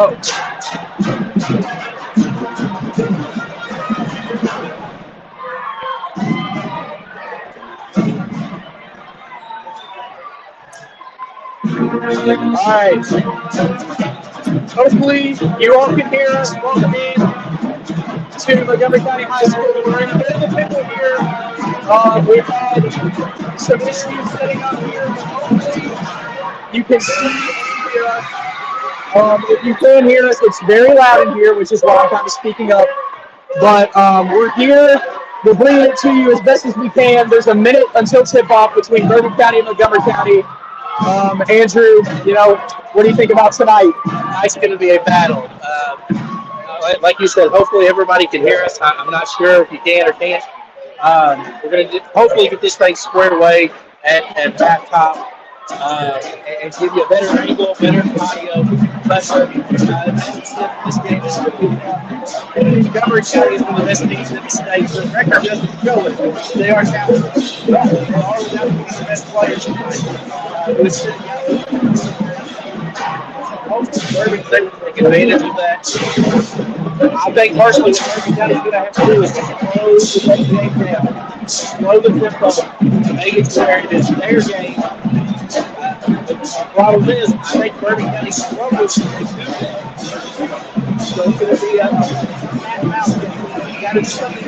Oh. All right. Hopefully, you all can hear us. Welcome in to Montgomery County High School. We're in a bit of a pickle here. We've had some issues setting up here, but hopefully you can see and hear us. If you can hear us, it's very loud in here, which is why I'm kind of speaking up. But we're here. We're bringing it to you as best as we can. There's a minute until tip-off between Bourbon County and Montgomery County. Andrew, what do you think about tonight? It's going to be a battle. Like you said, hopefully everybody can hear us. I'm not sure if you can or can't. We're going to hopefully get this thing squared away at halftime and give you a better angle, better audio. But this game is Montgomery County is one of the best teams in the state. The record doesn't show it. They are talented. They are without the best players tonight. Bourbon County will take advantage of that. I think personally what Bourbon County is going to have to do is slow the game down, slow the tempo, make it to where it is their game. The problem is, I think Bourbon County struggles to do that. So it's going to be a mouse game. You got to do something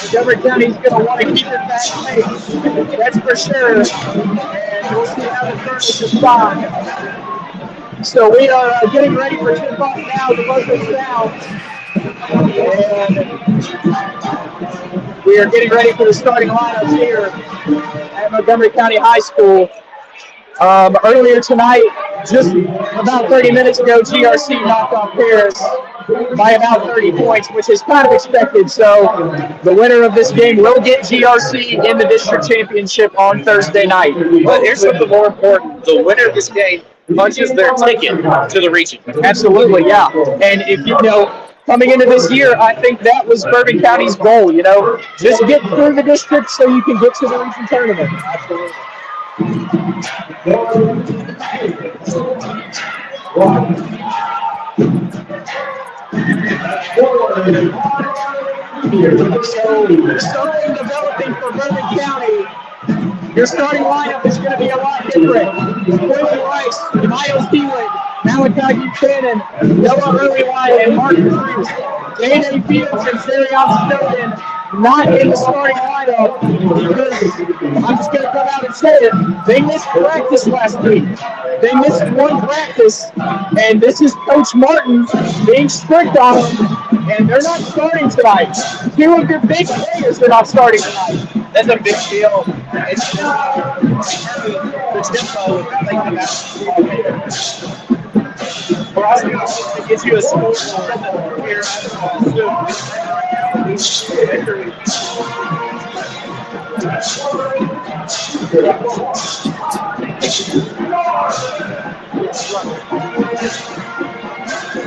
Montgomery County is going to want to keep it that way. That's for sure. And we'll see how the tournament responds. So we are getting ready for tip-off now. The buzzer sounds. And we are getting ready for the starting lineups here at Montgomery County High School. Earlier tonight, just about 30 minutes ago, GRC knocked off Paris by about 30 points, which is kind of expected. So the winner of this game will get GRC in the district championship on Thursday night. But here's something more important. The winner of this game punches their ticket to the region. Absolutely, yeah. And if coming into this year, I think that was Bourbon County's goal, just get through the district so you can get to the region tournament. Absolutely. So, something developing for Bourbon County. Your starting lineup is going to be a lot different. Quentin Rice, Miles Dealing, Malachi Buchanan, Noah Earlywine, and Mark Cruz. Dana Fields and Zarion Snowden not in the starting lineup because I'm just going to come out and say it. They missed practice last week. They missed one practice, and this is Coach Martin being strict on them, and they're not starting tonight. Two of your big players are not starting tonight. That's a big deal. It's the tempo of thinking about for us to get you a score here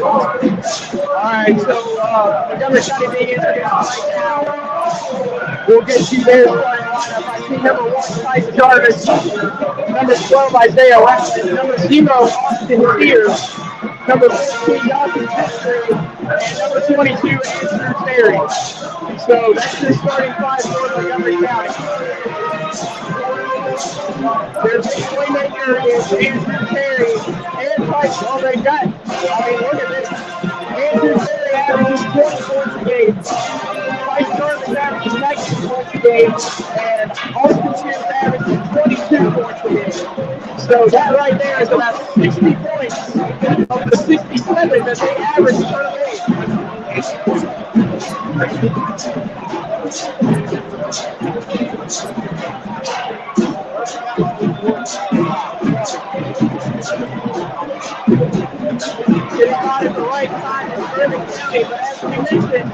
All right, so Montgomery County being introduced right now. We'll get you there starting lineup. I see number 1, Tyson Jarvis, number 12, Isaiah Weston, number 0, Austin Pierce, number 15, Dawson Pittsburgh, and number 22, Andrew Terry. So that's the starting five for Montgomery County. Their big playmaker is Andrew Terry and Price. Oh, they got, look at this. Andrew Terry averages 20 points a game. Price Jarvis averages 19 points a game. And Austin Pierce averages 22 points a game. So that right there is about 60 points of the 67 that they average per game. Getting on at the right time in Bourbon County, but as we mentioned,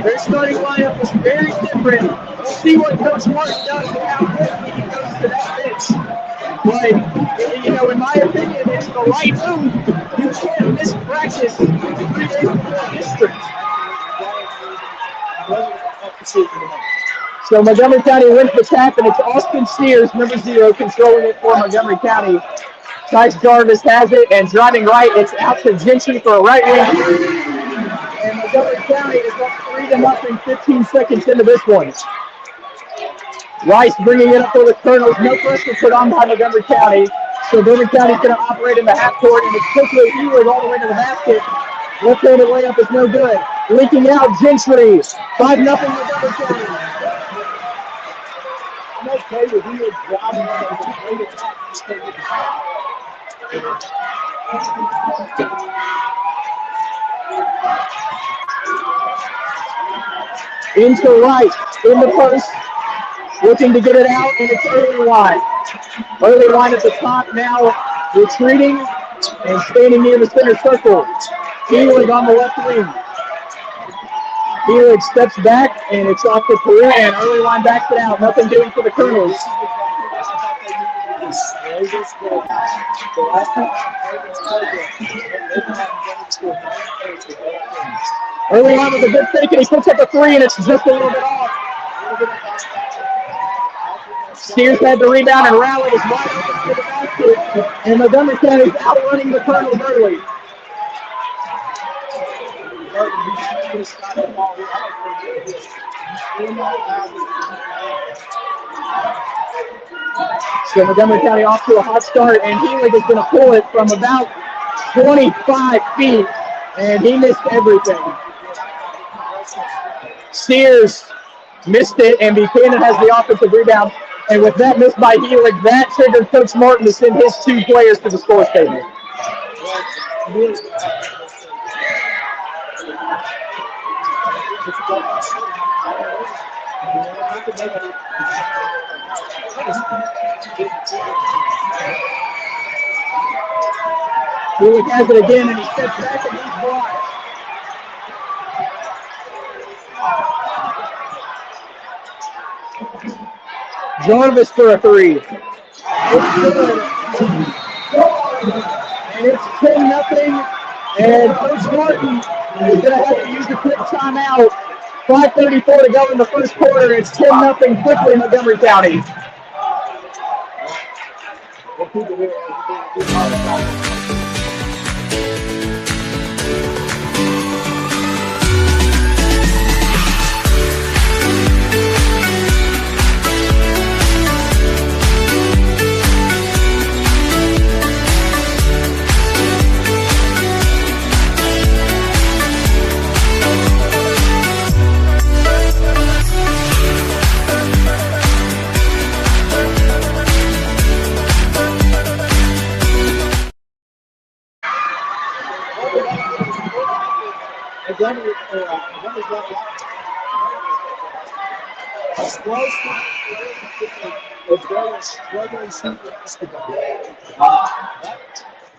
their starting lineup is very different. We'll see what Coach Martin does and how quickly he goes to that bench. But, in my opinion, it's the right move. You can't miss practice 3 days before district. So Montgomery County wins the tap, and it's Austin Sears, number 0, controlling it for Montgomery County. Tice Jarvis has it, and driving right, it's out to Gentry for a right wing. And Montgomery County is up 3-0, 15 seconds into this one. Rice bringing it up for the Colonels. No pressure put on by Montgomery County. So Montgomery County's going to operate in the half court, and it's quickly Ewing all the way to the basket. Left-handed layup is no good. Leaking out Gentry. 5-0 Montgomery County. I'm okay with Ewing driving on the great attack. Into right, in the post. Looking to get it out, and it's early line. Early line at the top now, retreating and standing near the center circle. Helig on the left wing. Helig steps back, and it's off the Peru, and early line backs it out. Nothing doing for the Colonels. Early line with a good fake, and he puts up a 3, and it's just a little bit off. Sears had the rebound and rallied is wide open to the basket, and Montgomery County is outrunning the Colonels early. So Montgomery County off to a hot start, and Helig is going to pull it from about 25 feet, and he missed everything. Sears missed it, and Buchanan has the offensive rebound. And with that miss by Helig, that triggered Coach Martin to send his 2 players to the scores table. Helig has it again, and he steps back and he's blocked. Jarvis for a 3. It's good. And it's 10-0. And Coach Martin is going to have to use the quick timeout. 5:34 to go in the first quarter. It's 10-0 quickly in Montgomery County.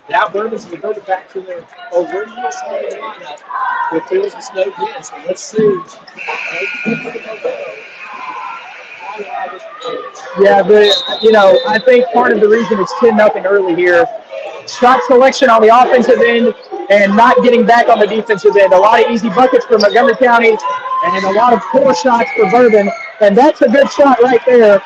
Now Bourbon's going to go back to their original starting lineup with Fields and Snow again. So let's see. Yeah, but I think part of the reason it's 10-0 early here, shot selection on the offensive end and not getting back on the defensive end. A lot of easy buckets for Montgomery County and a lot of poor shots for Bourbon, and that's a good shot right there.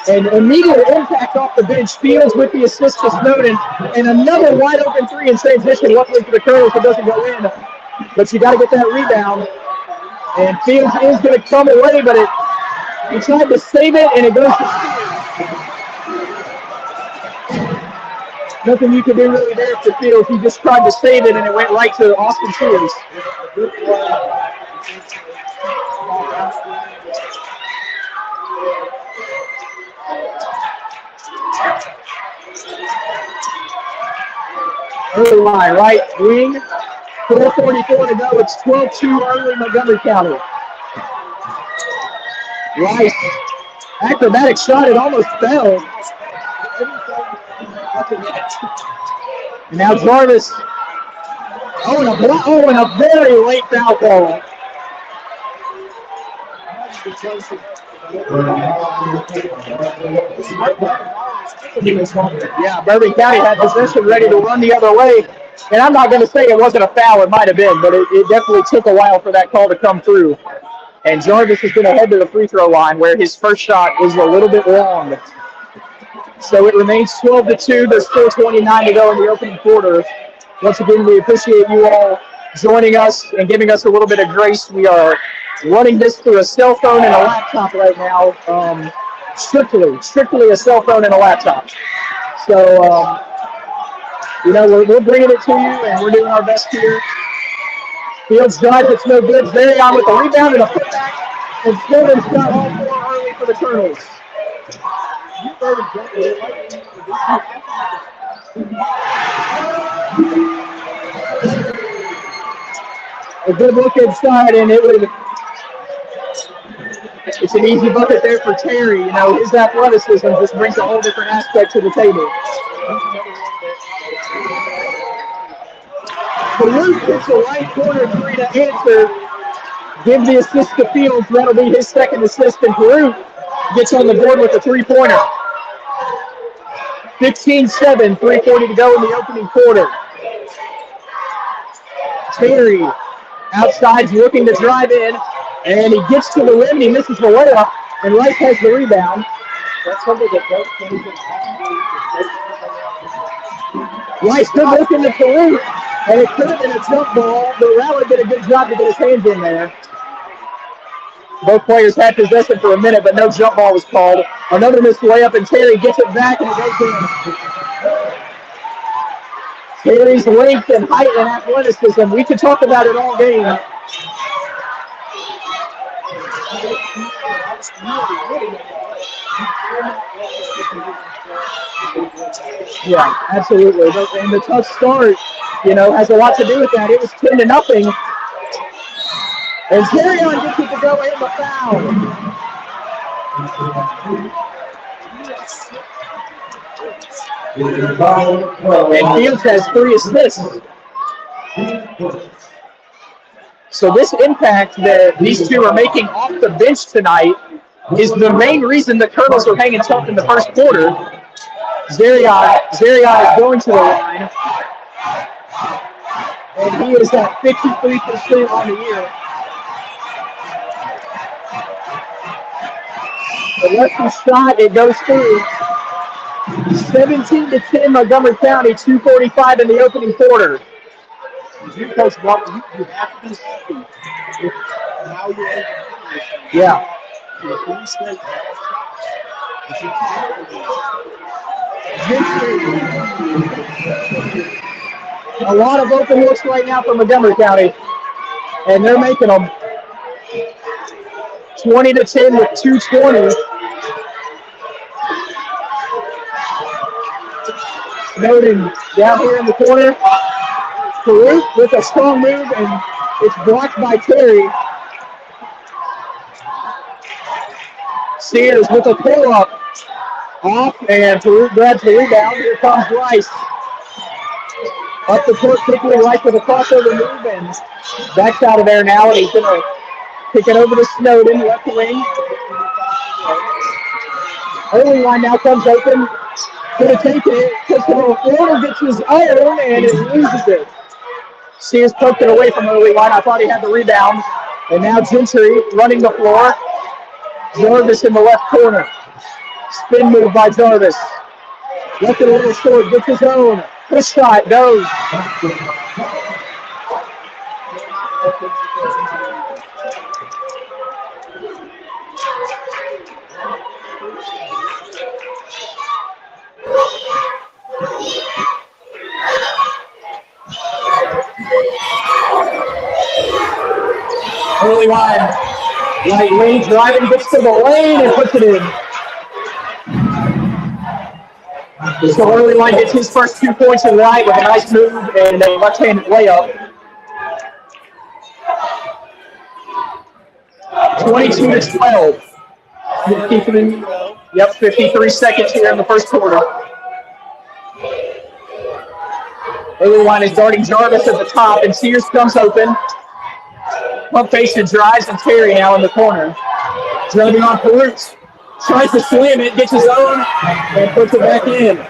And immediate impact off the bench. Fields with the assist to Snowden, and another wide open 3 in transition. Luckily for the Colonels, it doesn't go in, but you got to get that rebound. And Fields is going to come away, but he tried to save it, and it goes to Fields. Nothing you can do really there for Fields. He just tried to save it, and it went right to Austin Sears. Early line, right wing, 4:44 to go. It's 12-2 early Montgomery County. Rice, acrobatic shot, it almost fell. And now Jarvis. And a very late foul call. Yeah, Montgomery County had possession ready to run the other way. And I'm not going to say it wasn't a foul. It might have been, but it definitely took a while for that call to come through. And Jarvis is going to head to the free throw line where his first shot is a little bit long. So it remains 12-2. There's still 29 to go in the opening quarter. Once again, we appreciate you all joining us and giving us a little bit of grace. We are running this through a cell phone and a laptop right now. Strictly a cell phone and a laptop. So, we're bringing it to you, and we're doing our best here. Fields drives, it's no good. Zarion with a rebound and a putback. And Stevens got all four early for the Colonels. A good look inside, and it's an easy bucket there for Terry. His athleticism just brings a whole different aspect to the table. Farouk hits a right corner three to answer. Give the assist to Fields. That'll be his second assist, and Farouk gets on the board with a three-pointer. 15-7, 3:40 to go in the opening quarter. Terry outside's looking to drive in, and he gets to the rim, and he misses the layup, and Rice has the rebound. That's something that Rice good looking to Farouk, and it could have been a jump ball, but Rowley did a good job to get his hands in there. Both players had possession for a minute, but no jump ball was called. Another missed layup, and Terry gets it back, and it goes in. Terry's length and height and athleticism, we could talk about it all game. Yeah, absolutely. And the tough start, has a lot to do with that. It was 10-0. And Zarion gets it to go in the foul. And Fields has 3 assists. So this impact that these two are making off the bench tonight is the main reason the Colonels are hanging tough in the first quarter. Zarion is going to the line. And he is at 53% on the year. The lefty shot, it goes through. 17-10 Montgomery County, 2:45 in the opening quarter. You coach Mark, you have to be happy with how you're able to do this. Yeah. A lot of open looks right now for Montgomery County, and they're making them 20-10 with 2:20. Snowden down here in the corner. Farouk with a strong move, and it's blocked by Terry. Sears with a pull-up. Off, and Farouk grabs the rebound. Here comes Rice. Up the court quickly, Rice with a crossover move, and backs out of there now, and he's going to kick it over to Snowden, left wing. Early line now comes open. Going to take it, puts it on the floor, gets his own, and it loses it. Sears poked it away from early line. I thought he had the rebound. And now Gentry running the floor. Jarvis in the left corner. Spin move by Jarvis. Left it a little short, gets his own. Push shot, goes. Early line. Right wing driving, gets to the lane and puts it in. So early line gets his first 2 points in right with a nice move and a left-handed layup. 22-12. 53 seconds here in the first quarter. Early line is guarding Jarvis at the top, and Sears comes open. Pump fakes drives, and Terry now in the corner. Driving on Farouk. Tries to slam it, gets his own, and puts it back in.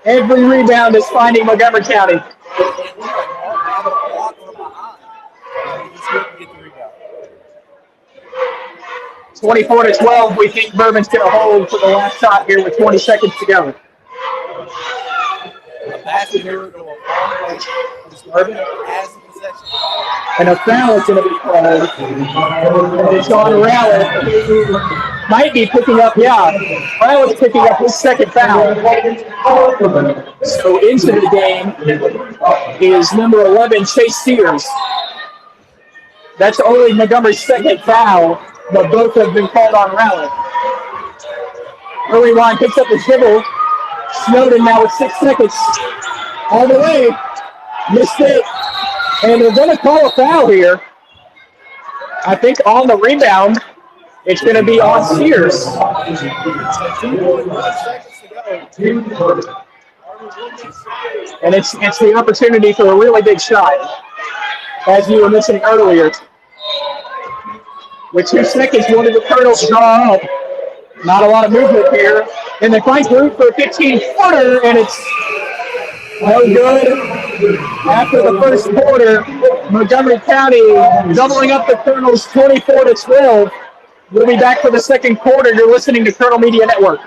Every rebound is finding Montgomery County. 24-12. We think Bourbon's going to hold for the last shot here with 20 seconds to go. A basket here will go a long way. Bourbon has the possession. And a foul is going to be called. It's on Rowlett, who might be picking up, Rowlett's picking up his second foul. So into the game is number 11, Chase Sears. That's only Montgomery's second foul, but both have been called on Rowlett. Early line picks up the dribble. Snowden now with 6 seconds. All the way. Missed it. And they're going to call a foul here. I think on the rebound, it's going to be on Sears. 2.1 seconds to go. And it's the opportunity for a really big shot, as you were mentioning earlier. With 2 seconds, one of the Colonels draw up. Not a lot of movement here. And they find room for a 15-footer, and it's no good. After the first quarter, Montgomery County doubling up the Colonels 24-12. We'll be back for the second quarter. You're listening to Colonel Media Network.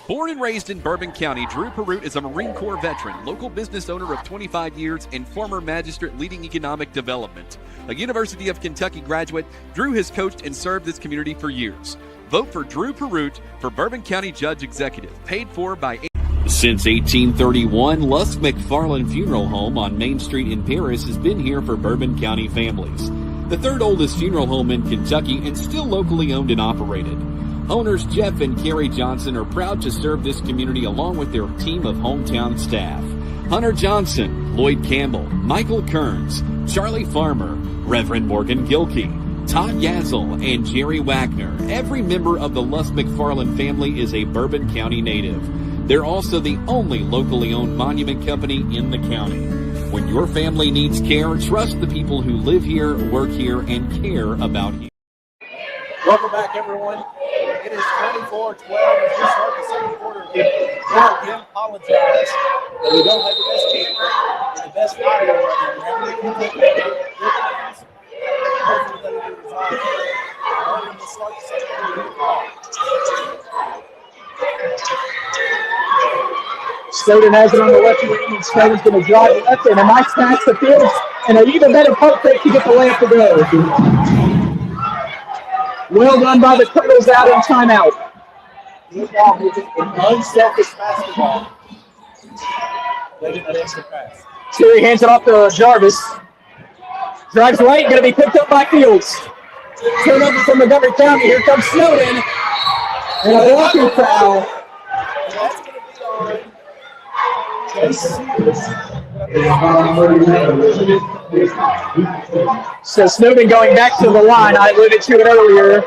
Born and raised in Bourbon County, Drew Perut is a Marine Corps veteran, local business owner of 25 years, and former magistrate leading economic development. A University of Kentucky graduate, Drew has coached and served this community for years. Vote for Drew Perut for Bourbon County Judge Executive, paid for by... Since 1831, Lusk McFarland Funeral Home on Main Street in Paris has been here for Bourbon County families. The third oldest funeral home in Kentucky and still locally owned and operated. Owners Jeff and Carrie Johnson are proud to serve this community along with their team of hometown staff. Hunter Johnson, Lloyd Campbell, Michael Kearns, Charlie Farmer, Reverend Morgan Gilkey, Todd Yazel, and Jerry Wagner. Every member of the Lusk McFarland family is a Bourbon County native. They're also the only locally owned monument company in the county. When your family needs care, trust the people who live here, work here, and care about you. Welcome back, everyone. It is 24-12 as we start the second quarter. We again apologize that we don't have the best camera and the best audio right now. We're having a few technical difficulties. Hopefully that will be resolved. We're going to start the second quarter. Snowden has it on the left wing, and Snowden's going to drive left, and a nice pass to Fields, and an even better pump fake to get the layup to go. Well done by the Colonels out in timeout. Good ball movement and unselfish basketball. They get that extra pass. Terry hands it off to Jarvis. Drives right, going to be picked up by Fields. Turnover from Montgomery County. Here comes Snowden. And a blocking foul. That's going to be on Chase Sears. So Snowden going back to the line. I alluded to it earlier.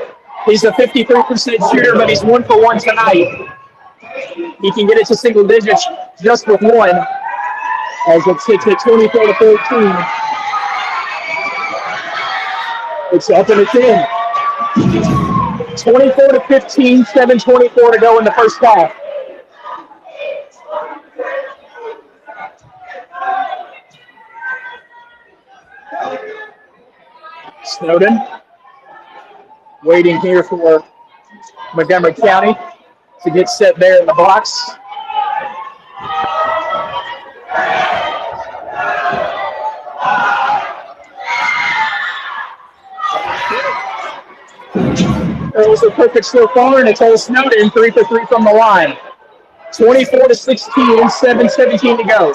He's a 53% shooter, but he's 1 for 1 tonight. He can get it to single digits just with one, as it takes it 24-13. It's up and it's in. 24-15, 7:24 to go in the first half. Snowden waiting here for Montgomery County to get set there in the box. It was a perfect so far, and it's all Snowden 3 for 3 from the line. 24-16, 7:17 to go.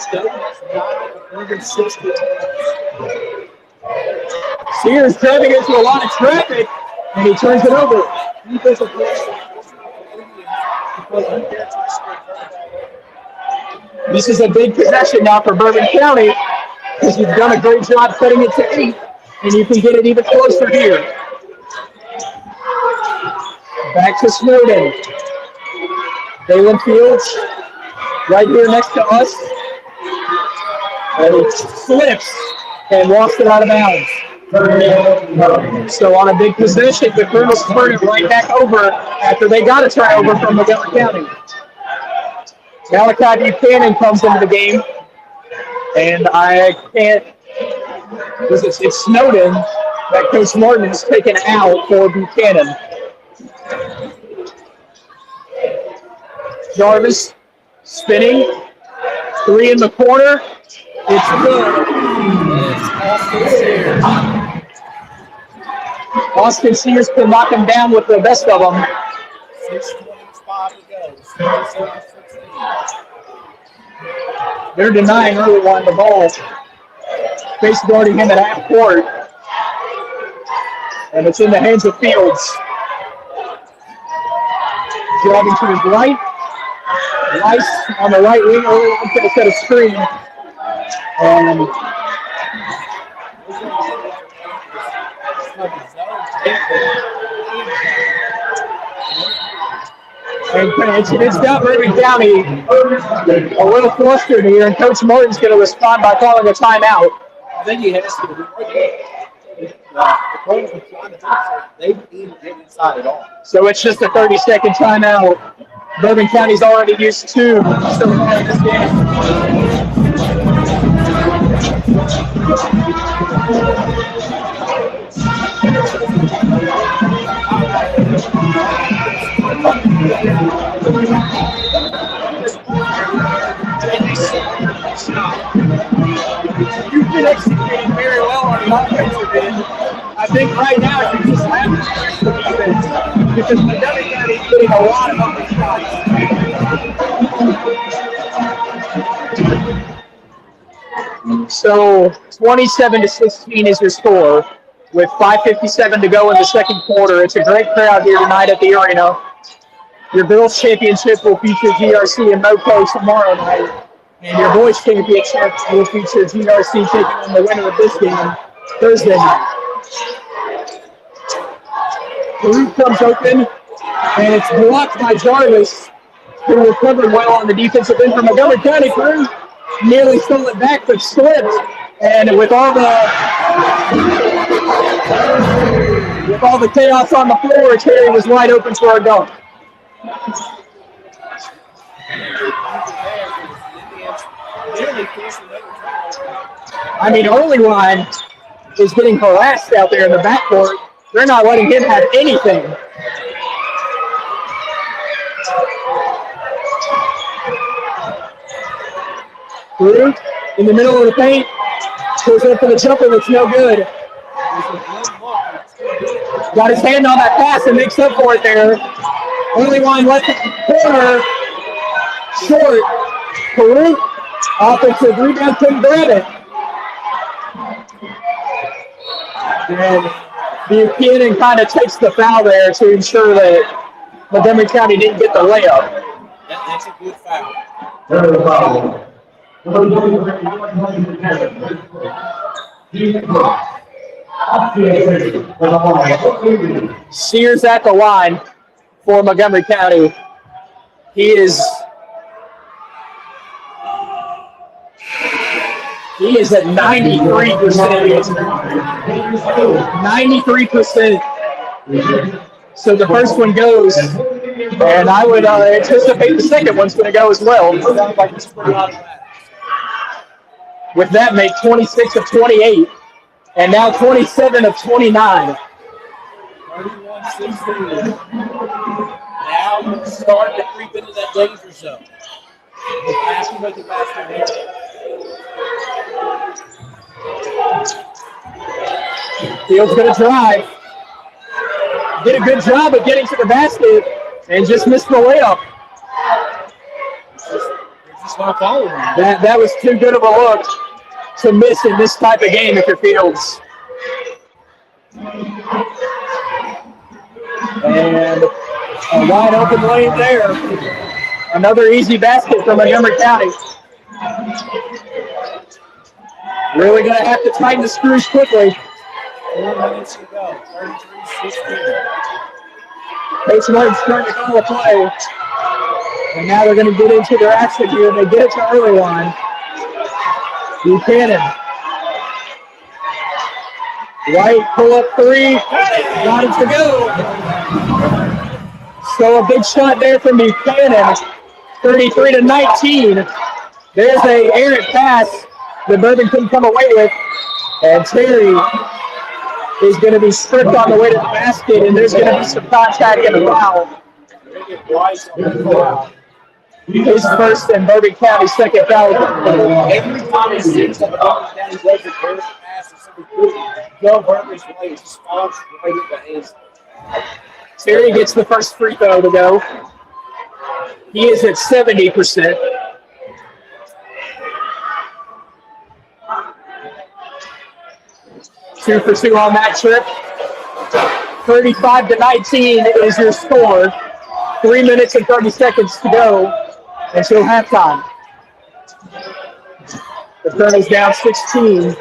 Sears driving into a lot of traffic, and he turns it over. This is a big possession now for Bourbon County, because you've done a great job setting it to 8, and you can get it even closer here. Back to Snowden. Dalen Fields right here next to us. And he slips and walks it out of bounds. So on a big possession, the Colonels turn it right back over after they got a turnover from Montgomery County. Malachi Buchanan comes into the game, and I can't. It's Snowden that Coach Martin has taken out for Buchanan. Jarvis spinning, 3 in the corner. It's good. Austin Sears can knock him down with the best of them. 6:25 to go. They're denying early one the ball. Face guarding him at half court. And it's in the hands of Fields. Driving to his right. Rice on the right wing early on to set a screen. And it's got Bourbon County a little flustered here, and Coach Martin's going to respond by calling a timeout. I think he has to. They didn't get inside at all. So it's just a 30-second timeout. Bourbon County's already used 2 so far in this game. You've been executing very well on the offensive end. I think right now you just have to press the defense because Montgomery County is getting a lot of open shots. So 27-16 is your score with 5:57 to go in the second quarter. It's a great crowd here tonight at the arena. Your girls' championship will feature GRC and MoCo tomorrow night. And your boys' championship will feature GRC taking on the winner of this game Thursday night. The roof comes open, and it's blocked by Jarvis, who recovered well on the defensive end from Montgomery County. Crew nearly stole it back, but slipped. And with all the chaos on the floor, Terry was wide open for a dunk. I mean, Early Line is getting harassed out there in the backcourt. They're not letting him have anything. Drew in the middle of the paint. Goes up for the jumper that's no good. Got his hand on that pass and makes up for it there. Early Line left corner. Short. Peru. Offensive rebound, couldn't grab it. And Buchanan kind of takes the foul there to ensure that Montgomery County didn't get the layup. That's a good foul. Sears at the line for Montgomery County. He is at 93%. 93%. So the first one goes, and I would anticipate the second one's going to go as well. With that, make 26 of 28, and now 27 of 29. 31-16. Now we're starting to creep into that danger zone. We're passing with the basket here. Fields going to drive. Did a good job of getting to the basket and just missed the layup. Just not following him. That was too good of a look to miss in this type of game if you're Fields. And a wide open lane there. Another easy basket from Montgomery County. Really going to have to tighten the screws quickly. 4 minutes to go. 33-16. Coach Martin's trying to call a play. And now they're going to get into their action here. They get it to Early Line. Buchanan. Right, pull up 3. Got it to go. So a big shot there from Buchanan. 33-19. There's a errant pass that Bourbon couldn't come away with. And Terry is going to be stripped on the way to the basket, and there's going to be some contact and a foul. His first and Bourbon County second foul. Every time he sees that Bourbon County does a pass or something good, go Bourbon's way. It just falls right in the hands. Terry gets the first free throw to go. He is at 70%. Two for two on that trip. 35-19 is your score. 3 minutes and 30 seconds to go until halftime. The Colonels down 16.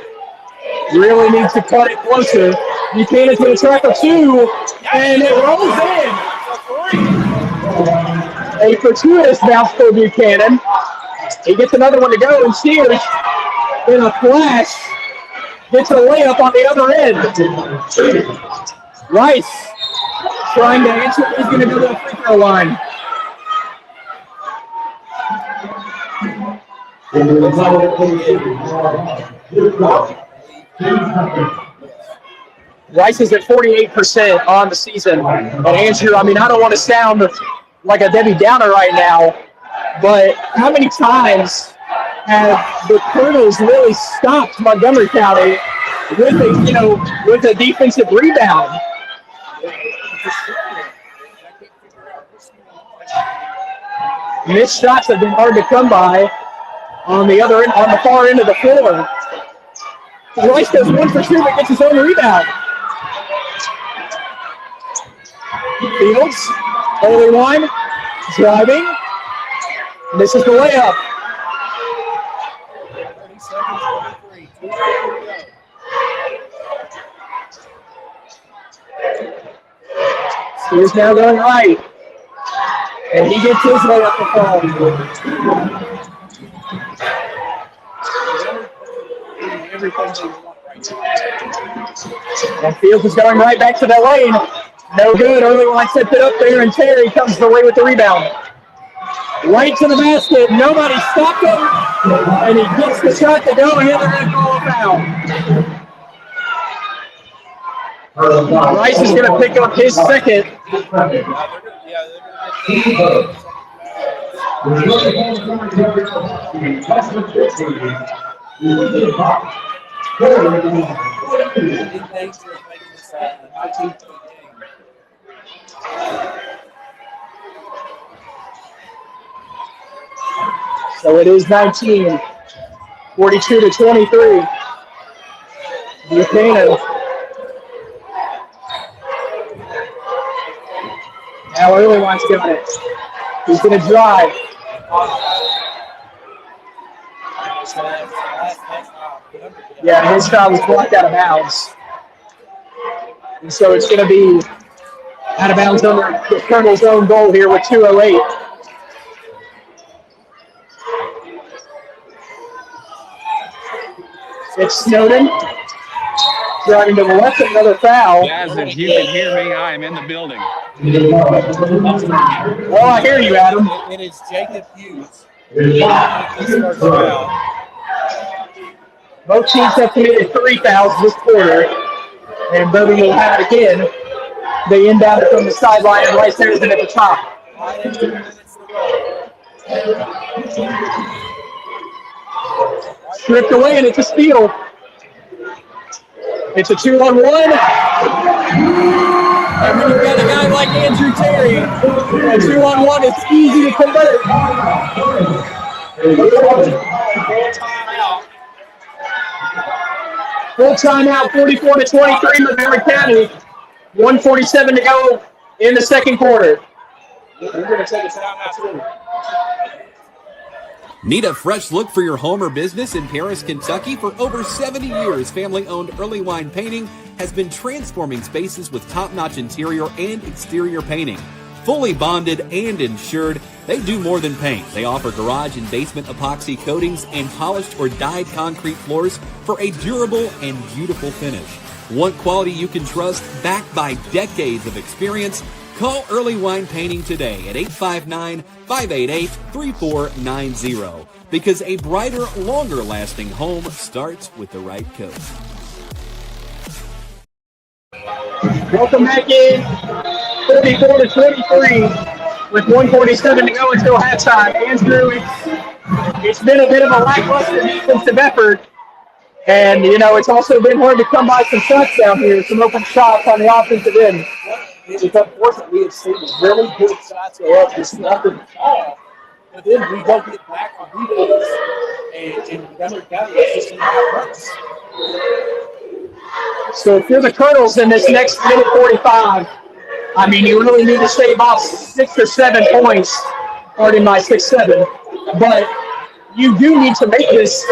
Really needs to cut it closer. Buchanan's going to try for two, and it rolls in. A fortuitous bounce for Buchanan. He gets another one to go, and Sears, in a flash, gets a layup on the other end. Rice trying to answer. He's going to go to the free throw line. Rice is at 48% on the season. And Andrew, I mean, I don't want to sound like a Debbie Downer right now, but how many times have the Colonels really stopped Montgomery County with a defensive rebound? Missed shots have been hard to come by on the other end, on the far end of the floor. Rice does 1 for 2 but gets his own rebound. Fields, early one, driving. This is the layup. 37-23. He's now going right. And he gets his layup to fall. And Fields is going right back to the lane. No good. Early line sets it up there, and Terry comes away with the rebound. Right to the basket. Nobody stopped him. And he gets the shot to go, and they're going to call a foul. Rice is going to pick up his second. So it is 19, 42-23. Buchanan. Now early one's doing it. He's going to drive. Yeah, his foul was blocked out of bounds. And so it's going to be out of bounds under the Colonel's own goal here with 2:08. It's Snowden driving to the left, another foul. As if you can hear me, I am in the building. Well, I hear you, Adam. It is Jacob Hughes. His first foul. Both teams have committed 3 fouls this quarter, and Bourbon will have it again. They inbound it from the sideline, and Rice Harrison at the top. Stripped away, and it's a steal. It's a 2-on-1. And when you've got a guy like Andrew Terry, a 2-on-1 is easy to convert. Full timeout, 44-23, Montgomery County. 1:47 to go in the second quarter. We're going to take a timeout too. Need a fresh look for your home or business in Paris, Kentucky? For over 70 years, family-owned Early Wine Painting has been transforming spaces with top-notch interior and exterior painting. Fully bonded and insured, they do more than paint. They offer garage and basement epoxy coatings and polished or dyed concrete floors for a durable and beautiful finish. Want quality you can trust, backed by decades of experience? Call Early Wine Painting today at 859-588-3490 because a brighter, longer-lasting home starts with the right coat. Welcome back in, 44-23 with 1:47 to go until halftime. Andrew, it's been a bit of a lackluster defensive effort, and it's also been hard to come by some shots down here, some open shots on the offensive end. It's unfortunate we have seen really good shots go up this nothing fall, but then we don't get back on rebounds, and Montgomery County is just not runs. So if you're the Colonels in this next minute 45, you really need to save off 6 or 7 points, pardon my 6-7, but you do need to make this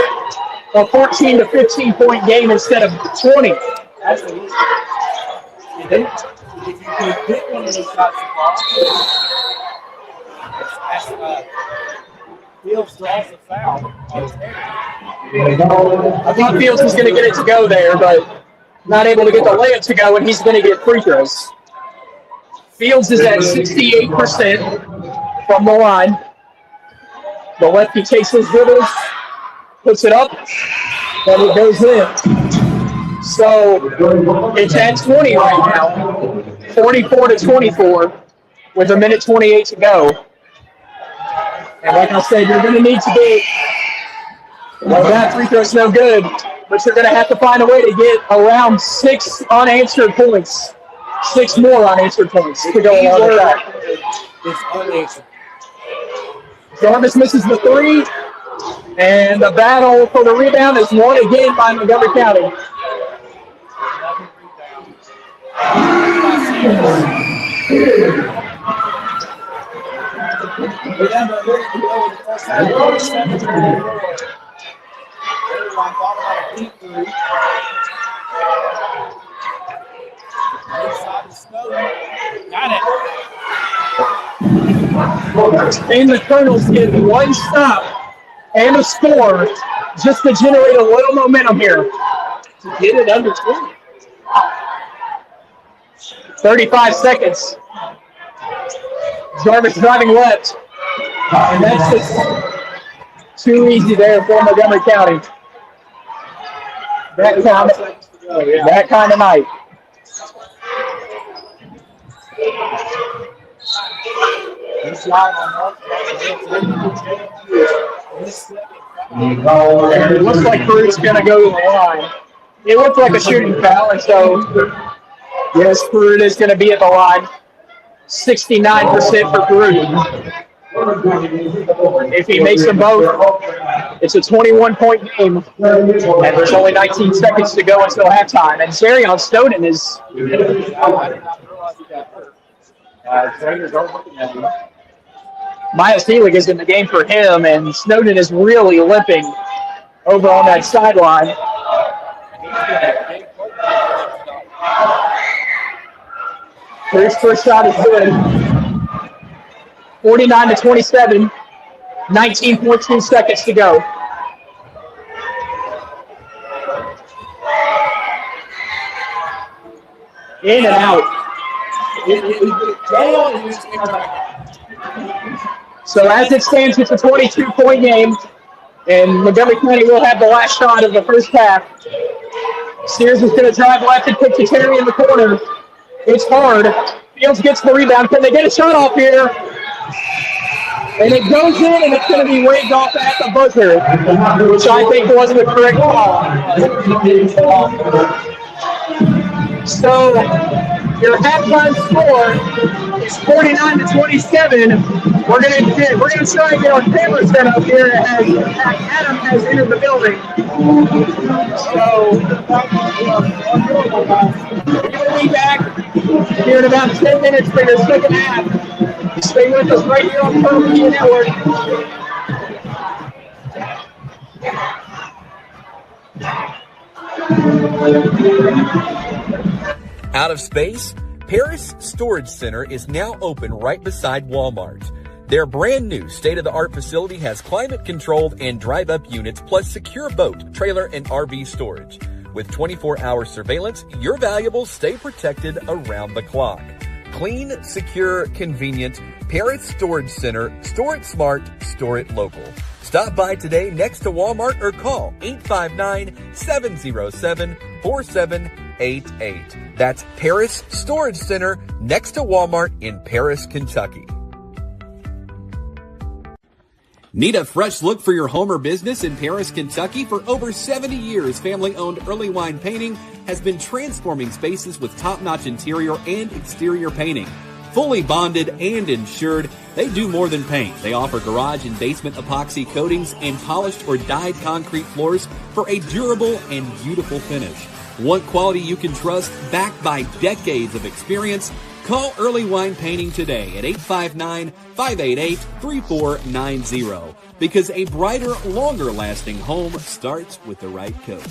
a 14 to 15 point game instead of 20. That's what it is. If you can hit one of those shots Fields draws the foul on his head. I thought Fields was going to get it to go there, but not able to get the layup to go, and he's going to get free throws. Fields is at 68% from the line. The lefty takes his dribbles, puts it up, and it goes in. So it's at 20 right now, 44-24, with 1:28 to go. And like I said, you're going to need to be, well, that free throw's no good, but you're going to have to find a way to get around 6 unanswered points, 6 more unanswered points to go along with that. It's unanswered. Jarvis misses the 3, and the battle for the rebound is won again by Montgomery County. We have a little to go in the first half. 47-24. Everyone thought about a deep three. Inside the Snowden. Got it. And the Colonels get one stop and a score just to generate a little momentum here. To get it under 20. 35 seconds. Jarvis driving left. And that's just too easy there for Montgomery County. That kind of night. It looks like Peru's going to go to the line. It looked like a shooting foul, and so, yes, Peru is going to be at the line. 69% for Peru. If he makes them both, it's a 21-point game, and there's only 19 seconds to go until halftime. And Zarion Snowden is. Miles Healy is in the game for him, and Snowden is really limping over on that sideline. His first shot is good. 49-27, 19.2 seconds to go. In and out. So as it stands, it's a 22-point game, and Montgomery County will have the last shot of the first half. Sears is going to drive left and pick to Terry in the corner. It's hard. Fields gets the rebound. Can they get a shot off here? And it goes in, and it's going to be waved off at the buzzer, which I think was the correct call. So your halftime score is 49-27. We're gonna try and get our camera set up here as Adam has entered the building. So we'll be back here in about 10 minutes for your second half. Stay with us right here on Purple Media Network. Out of space? Paris Storage Center is now open right beside Walmart. Their brand new state-of-the-art facility has climate-controlled and drive-up units plus secure boat, trailer, and RV storage. With 24-hour surveillance, your valuables stay protected around the clock. Clean, secure, convenient. Paris Storage Center. Store it smart. Store it local. Stop by today next to Walmart or call 859-707-4788. That's Paris Storage Center next to Walmart in Paris, Kentucky. Need a fresh look for your home or business in Paris, Kentucky? For over 70 years, family-owned Early Wine Painting has been transforming spaces with top-notch interior and exterior painting. Fully bonded and insured, they do more than paint. They offer garage and basement epoxy coatings and polished or dyed concrete floors for a durable and beautiful finish. Want quality you can trust, backed by decades of experience? Call Early Wine Painting today at 859-588-3490 because a brighter, longer-lasting home starts with the right coat.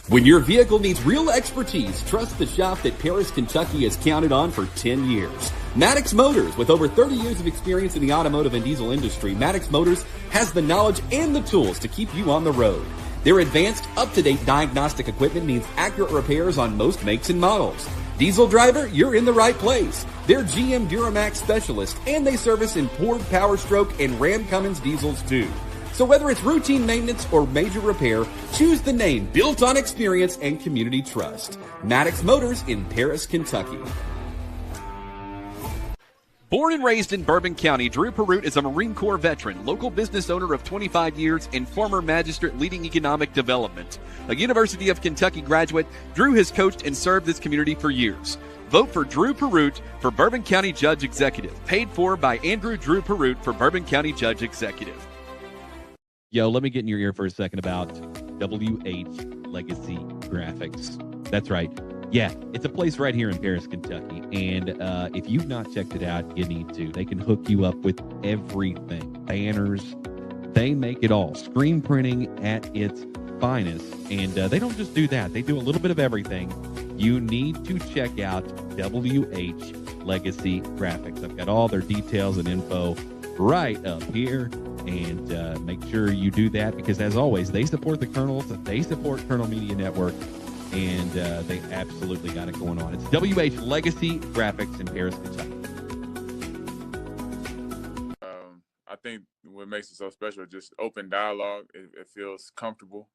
When your vehicle needs real expertise, trust the shop that Paris, Kentucky has counted on for 10 years. Maddox Motors, with over 30 years of experience in the automotive and diesel industry, Maddox Motors has the knowledge and the tools to keep you on the road. Their advanced, up-to-date diagnostic equipment means accurate repairs on most makes and models. Diesel driver, you're in the right place. They're GM Duramax specialists, and they service imported Power Stroke and Ram Cummins diesels too. So whether it's routine maintenance or major repair, choose the name built on experience and community trust. Maddox Motors in Paris, Kentucky. Born and raised in Bourbon County, Drew Perroot is a Marine Corps veteran, local business owner of 25 years, and former magistrate leading economic development. A University of Kentucky graduate, Drew has coached and served this community for years. Vote for Drew Perroot for Bourbon County Judge Executive. Paid for by Andrew Drew Perroot for Bourbon County Judge Executive. Yo, let me get in your ear for a second about WH Legacy Graphics. That's right. Yeah, it's a place right here in Paris, Kentucky. And if you've not checked it out, you need to. They can hook you up with everything. Banners. They make it all. Screen printing at its finest. And they don't just do that. They do a little bit of everything. You need to check out WH Legacy Graphics. I've got all their details and info right up here. And make sure you do that because, as always, they support the Colonels. They support Colonel Media Network. And they absolutely got it going on. It's WH Legacy Graphics in Paris, Kentucky. I think what makes it so special is just open dialogue. It feels comfortable.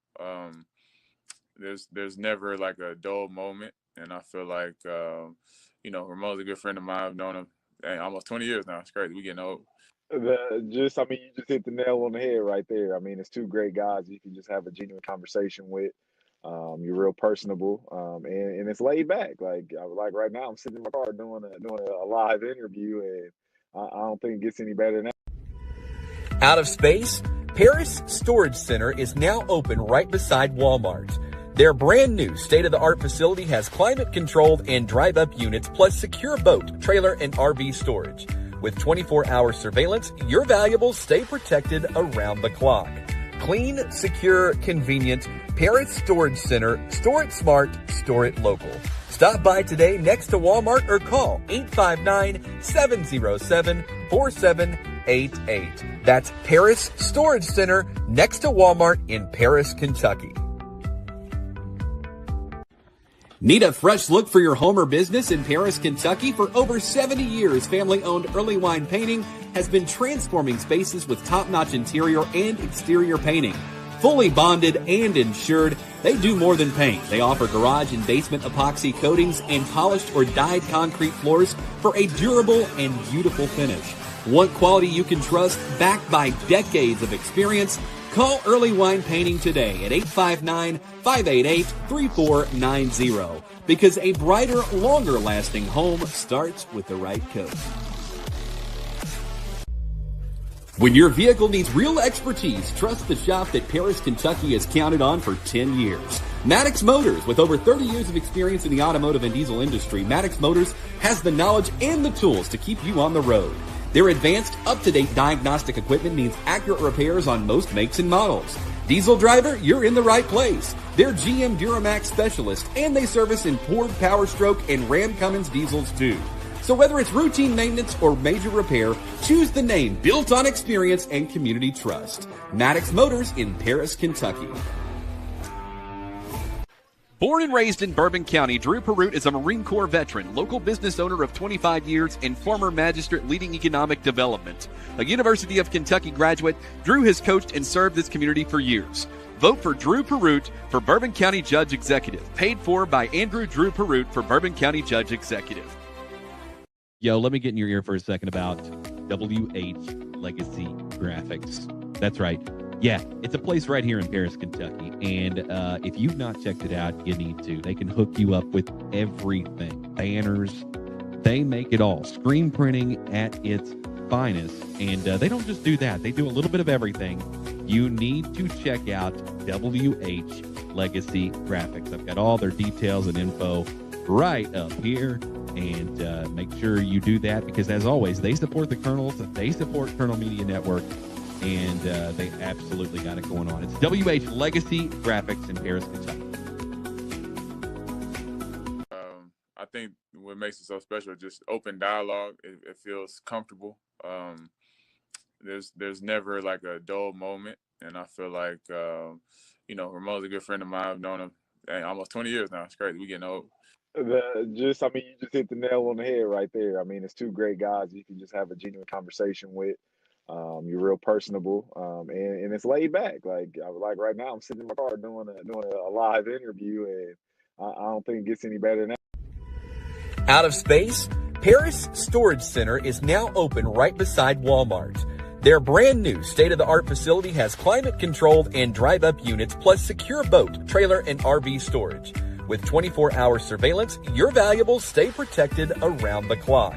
There's never like a dull moment. And I feel like, Ramon's a good friend of mine. I've known him almost 20 years now. It's crazy. We getting old. You just hit the nail on the head right there. I mean, it's two great guys you can just have a genuine conversation with. You're real personable, and it's laid back. Like right now, I'm sitting in my car doing a live interview, and I don't think it gets any better than that. Out of space, Paris Storage Center is now open right beside Walmart. Their brand new state-of-the-art facility has climate-controlled and drive-up units plus secure boat, trailer, and RV storage. With 24-hour surveillance, your valuables stay protected around the clock. Clean, secure, convenient. Paris Storage Center. Store it smart. Store it local. Stop by today next to Walmart or call 859-707-4788. That's Paris Storage Center next to Walmart in Paris, Kentucky. Need a fresh look for your home or business in Paris, Kentucky? For over 70 years, family-owned Early Wine Painting has been transforming spaces with top-notch interior and exterior painting. Fully bonded and insured, they do more than paint. They offer garage and basement epoxy coatings and polished or dyed concrete floors for a durable and beautiful finish. Want quality you can trust, backed by decades of experience? Call Early Wine Painting today at 859-588-3490 because a brighter, longer-lasting home starts with the right coat. When your vehicle needs real expertise, trust the shop that Paris, Kentucky has counted on for 10 years. Maddox Motors, with over 30 years of experience in the automotive and diesel industry, Maddox Motors has the knowledge and the tools to keep you on the road. Their advanced, up-to-date diagnostic equipment means accurate repairs on most makes and models. Diesel driver, you're in the right place. They're GM Duramax specialists, and they service imported Power Stroke and Ram Cummins diesels too. So whether it's routine maintenance or major repair, choose the name built on experience and community trust. Maddox Motors in Paris, Kentucky. Born and raised in Bourbon County, Drew Perroot is a Marine Corps veteran, local business owner of 25 years, and former magistrate leading economic development. A University of Kentucky graduate, Drew has coached and served this community for years. Vote for Drew Perroot for Bourbon County Judge Executive. Paid for by Andrew Drew Perroot for Bourbon County Judge Executive. Yo, let me get in your ear for a second about WH Legacy Graphics. That's right. Yeah, it's a place right here in Paris, Kentucky. And if you've not checked it out, you need to. They can hook you up with everything. Banners. They make it all. Screen printing at its finest. And they don't just do that. They do a little bit of everything. You need to check out WH Legacy Graphics. I've got all their details and info right up here. And make sure you do that because, as always, they support the Colonels. They support Colonel Media Network. And they absolutely got it going on. It's WH Legacy Graphics in Paris, Kentucky. I think what makes it so special is just open dialogue. It feels comfortable. There's never like a dull moment, and I feel like Ramon's a good friend of mine. I've known him almost 20 years now. It's crazy. We getting old. You just hit the nail on the head right there. I mean, it's two great guys you can just have a genuine conversation with. You're real personable, and it's laid back. Like right now, I'm sitting in my car doing a live interview, and I don't think it gets any better than that. Out of space, Paris Storage Center is now open right beside Walmart. Their brand new state-of-the-art facility has climate-controlled and drive-up units plus secure boat, trailer, and RV storage. With 24-hour surveillance, your valuables stay protected around the clock.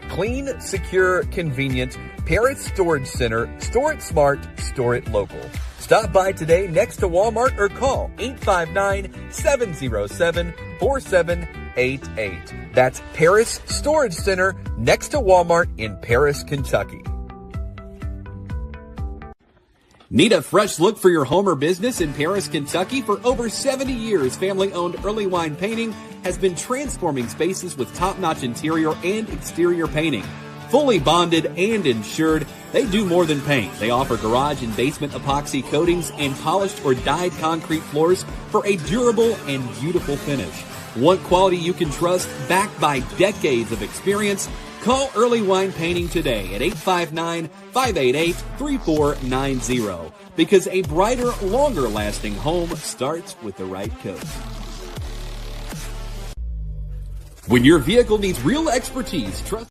Clean, secure, convenient. Paris Storage Center. Store it smart, store it local. Stop by today next to Walmart or call 859-707-4788. That's Paris Storage Center next to Walmart in Paris, Kentucky. Need a fresh look for your home or business in Paris, Kentucky? For over 70 years, family-owned Early Wine Painting has been transforming spaces with top-notch interior and exterior painting. Fully bonded and insured, they do more than paint. They offer garage and basement epoxy coatings and polished or dyed concrete floors for a durable and beautiful finish. Want quality you can trust, backed by decades of experience? Call Early Wine Painting today at 859-588-3490 because a brighter, longer-lasting home starts with the right coat. When your vehicle needs real expertise, trust...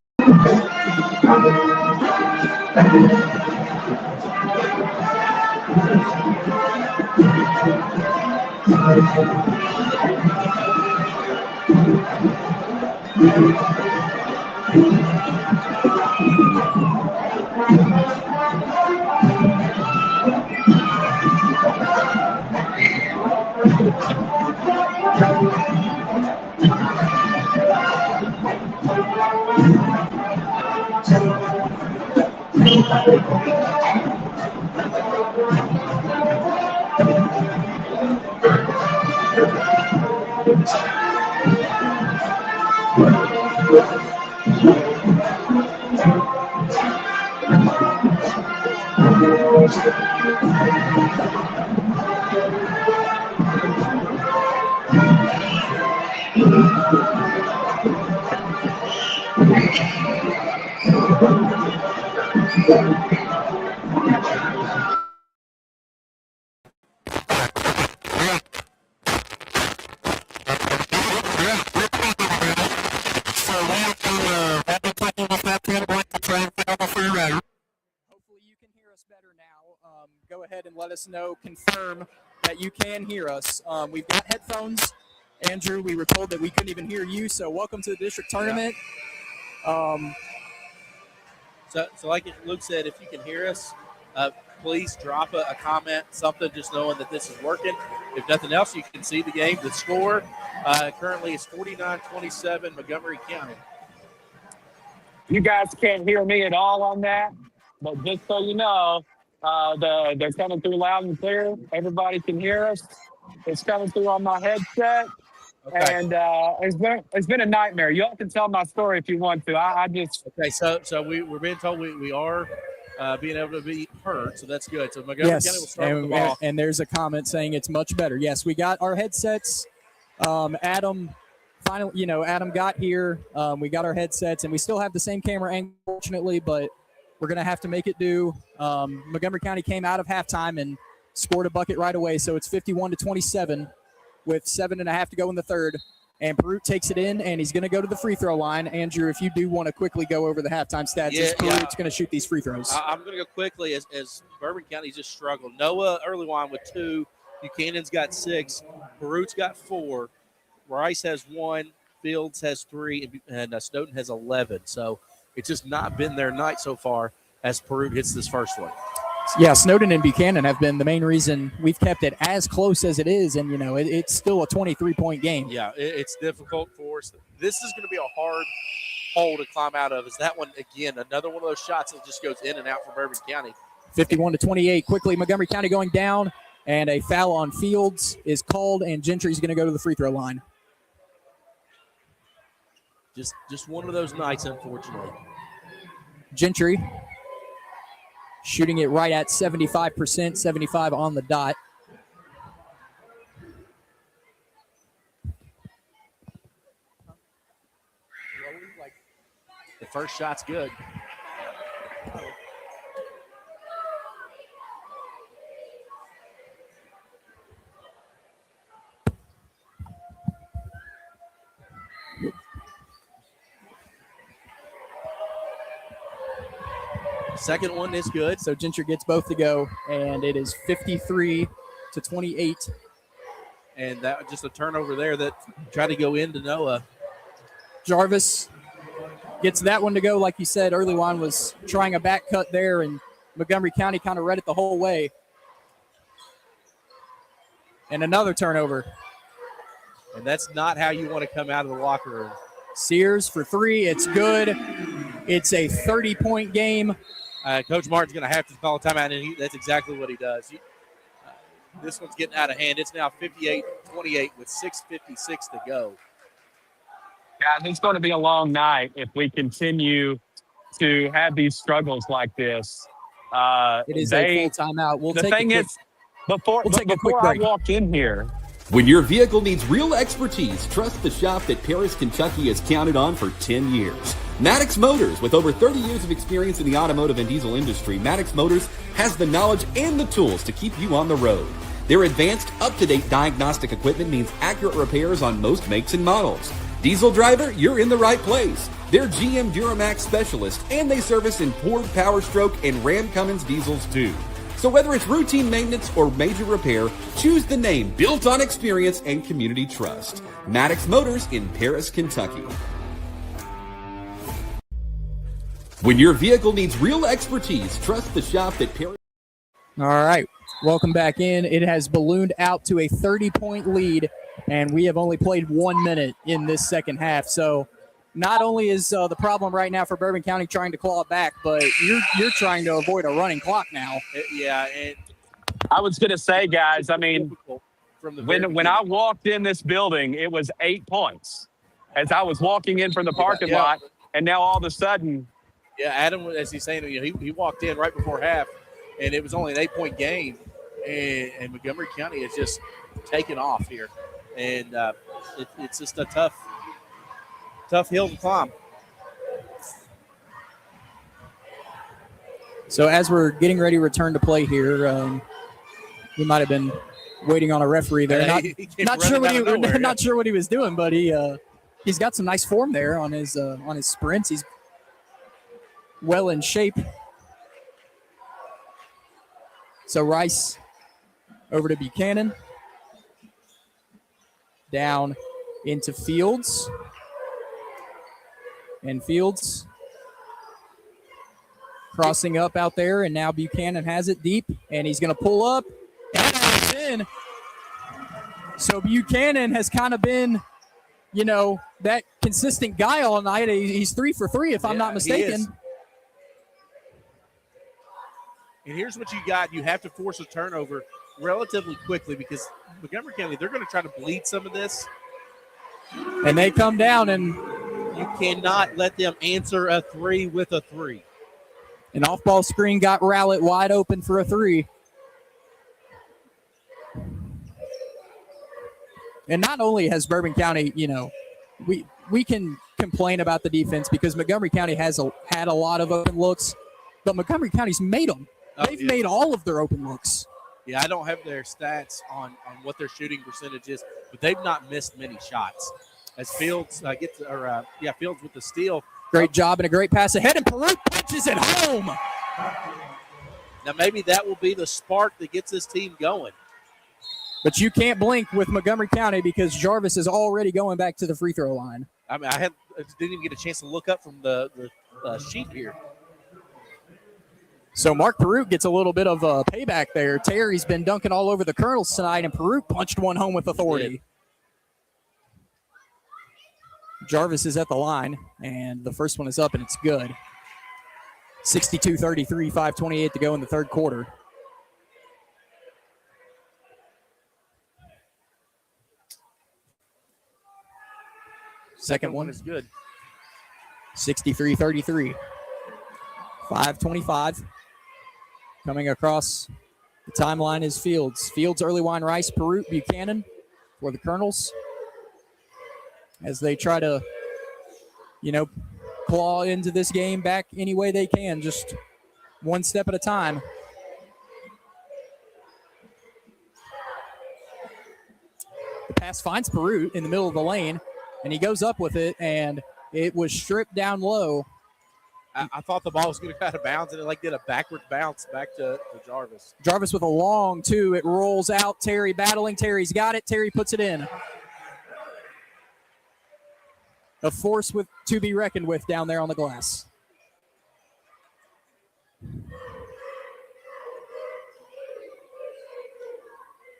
Go ahead and let us know, confirm that you can hear us. We've got headphones. Andrew, we were told that we couldn't even hear you, so welcome to the district tournament. So like Luke said, if you can hear us, please drop a comment, something, just knowing that this is working. If nothing else, you can see the game. The score currently is 49-27 Montgomery County. You guys can't hear me at all on that, but just so you know, they're coming through loud and clear. Everybody can hear us. It's coming through on my headset. Okay. And it's been a nightmare. Y'all can tell my story if you want to. I just okay. So we're being told we are being able to be heard, so that's good. So Montgomery County will start with the ball. And there's a comment saying it's much better. Yes, we got our headsets Adam finally, Adam got here. We got our headsets, and we still have the same camera angle, unfortunately, but we're going to have to make it do. Montgomery County came out of halftime and scored a bucket right away, so it's 51-27 with 7.5 to go in the third. And Perut takes it in, and he's going to go to the free throw line. Andrew, if you do want to quickly go over the halftime stats, Perut's going to shoot these free throws. I'm going to go quickly as Bourbon County just struggled. Noah early on with 2. Buchanan's got 6. Perut's got 4. Rice has 1. Fields has 3. And Snowden has 11. So it's just not been their night so far as Perut hits this first one. Yeah, Snowden and Buchanan have been the main reason we've kept it as close as it is, and, it's still a 23-point game. Yeah, it's difficult for us. This is going to be a hard hole to climb out of. Is that one, again, another one of those shots that just goes in and out for Bourbon County. 51-28. Quickly, Montgomery County going down, and a foul on Fields is called, and Gentry's going to go to the free throw line. Just one of those nights, unfortunately. Gentry shooting it right at 75%, 75 on the dot. The first shot's good. Second one is good. So Gentry gets both to go, and it is 53-28. And that just a turnover there that tried to go into Noah. Jarvis gets that one to go. Like you said, early on was trying a back cut there, and Montgomery County kind of read it the whole way. And another turnover. And that's not how you want to come out of the locker room. Sears for 3. It's good. It's a 30-point game. Coach Martin's going to have to call a timeout, and that's exactly what he does. This one's getting out of hand. It's now 58-28 with 6:56 to go. Guys, it's going to be a long night if we continue to have these struggles like this. It is a full timeout. Before I walk in here, when your vehicle needs real expertise, trust the shop that Paris, Kentucky has counted on for 10 years. Maddox Motors. With over 30 years of experience in the automotive and diesel industry, Maddox Motors has the knowledge and the tools to keep you on the road. Their advanced, up-to-date diagnostic equipment means accurate repairs on most makes and models. Diesel driver, you're in the right place. They're GM Duramax specialists, and they service imported Power Stroke and Ram Cummins diesels too. So whether it's routine maintenance or major repair, choose the name built on experience and community trust. Maddox Motors in Paris, Kentucky. When your vehicle needs real expertise, trust the shop that Paris. All right, welcome back in. It has ballooned out to a 30-point lead, and we have only played 1 minute in this second half. So not only is the problem right now for Bourbon County trying to claw back, but you're trying to avoid a running clock now. Yeah, and I was going to say, guys, I mean, when I walked in this building, it was 8 points as I was walking in from the parking lot, and now all of a sudden. Yeah, Adam, as he's saying, he walked in right before half, and it was only an 8-point game, and Montgomery County has just taken off here, and it's just a tough hill to climb. So as we're getting ready to return to play here, we might have been waiting on a referee there. Not sure what he was doing, but he's got some nice form there on his sprints. He's well in shape. So Rice over to Buchanan. Down into Fields. And Fields crossing up out there, and now Buchanan has it deep, and he's going to pull up, and it's in. So Buchanan has kind of been, that consistent guy all night. He's 3 for 3, if I'm not mistaken. And here's what you got. You have to force a turnover relatively quickly because Montgomery County, they're going to try to bleed some of this. And they come down, and you cannot let them answer a 3 with a 3. An off-ball screen got Rowlett wide open for a 3. And not only has Bourbon County, we can complain about the defense because Montgomery County has had a lot of open looks, but Montgomery County's made them. They've made all of their open looks. Yeah, I don't have their stats on what their shooting percentage is, but they've not missed many shots. As Fields Fields with the steal. Great job and a great pass ahead, and Peru punches it home. Now maybe that will be the spark that gets this team going. But you can't blink with Montgomery County because Jarvis is already going back to the free throw line. I mean, I didn't even get a chance to look up from the sheet here. So Mark Peruk gets a little bit of a payback there. Terry's been dunking all over the Colonels tonight, and Peruk punched one home with authority. Jarvis is at the line, and the first one is up, and it's good. 62-33, 5:28 to go in the third quarter. Second one is good. 63-33. 5:25. Coming across the timeline is Fields. Fields, Early Wine, Rice, Perut, Buchanan for the Colonels. As they try to, claw into this game back any way they can, just one step at a time. The pass finds Perut in the middle of the lane, and he goes up with it, and it was stripped down low. I thought the ball was going to go out of bounds, and it did a backward bounce back to Jarvis. Jarvis with a long two. It rolls out. Terry battling. Terry's got it. Terry puts it in. A force to be reckoned with down there on the glass.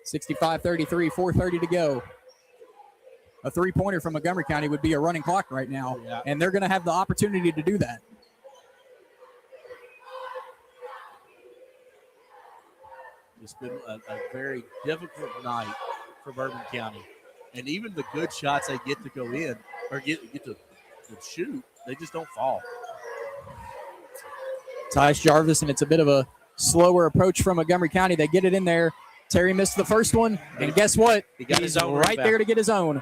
$65-33, 4:30 to go. A three-pointer from Montgomery County would be a running clock right now, and they're going to have the opportunity to do that. It's been a very difficult night for Bourbon County. And even the good shots they get to go in or get to shoot, they just don't fall. Tyus Jarvis, and it's a bit of a slower approach from Montgomery County. They get it in there. Terry missed the first one, and guess what? He's right there to get his own.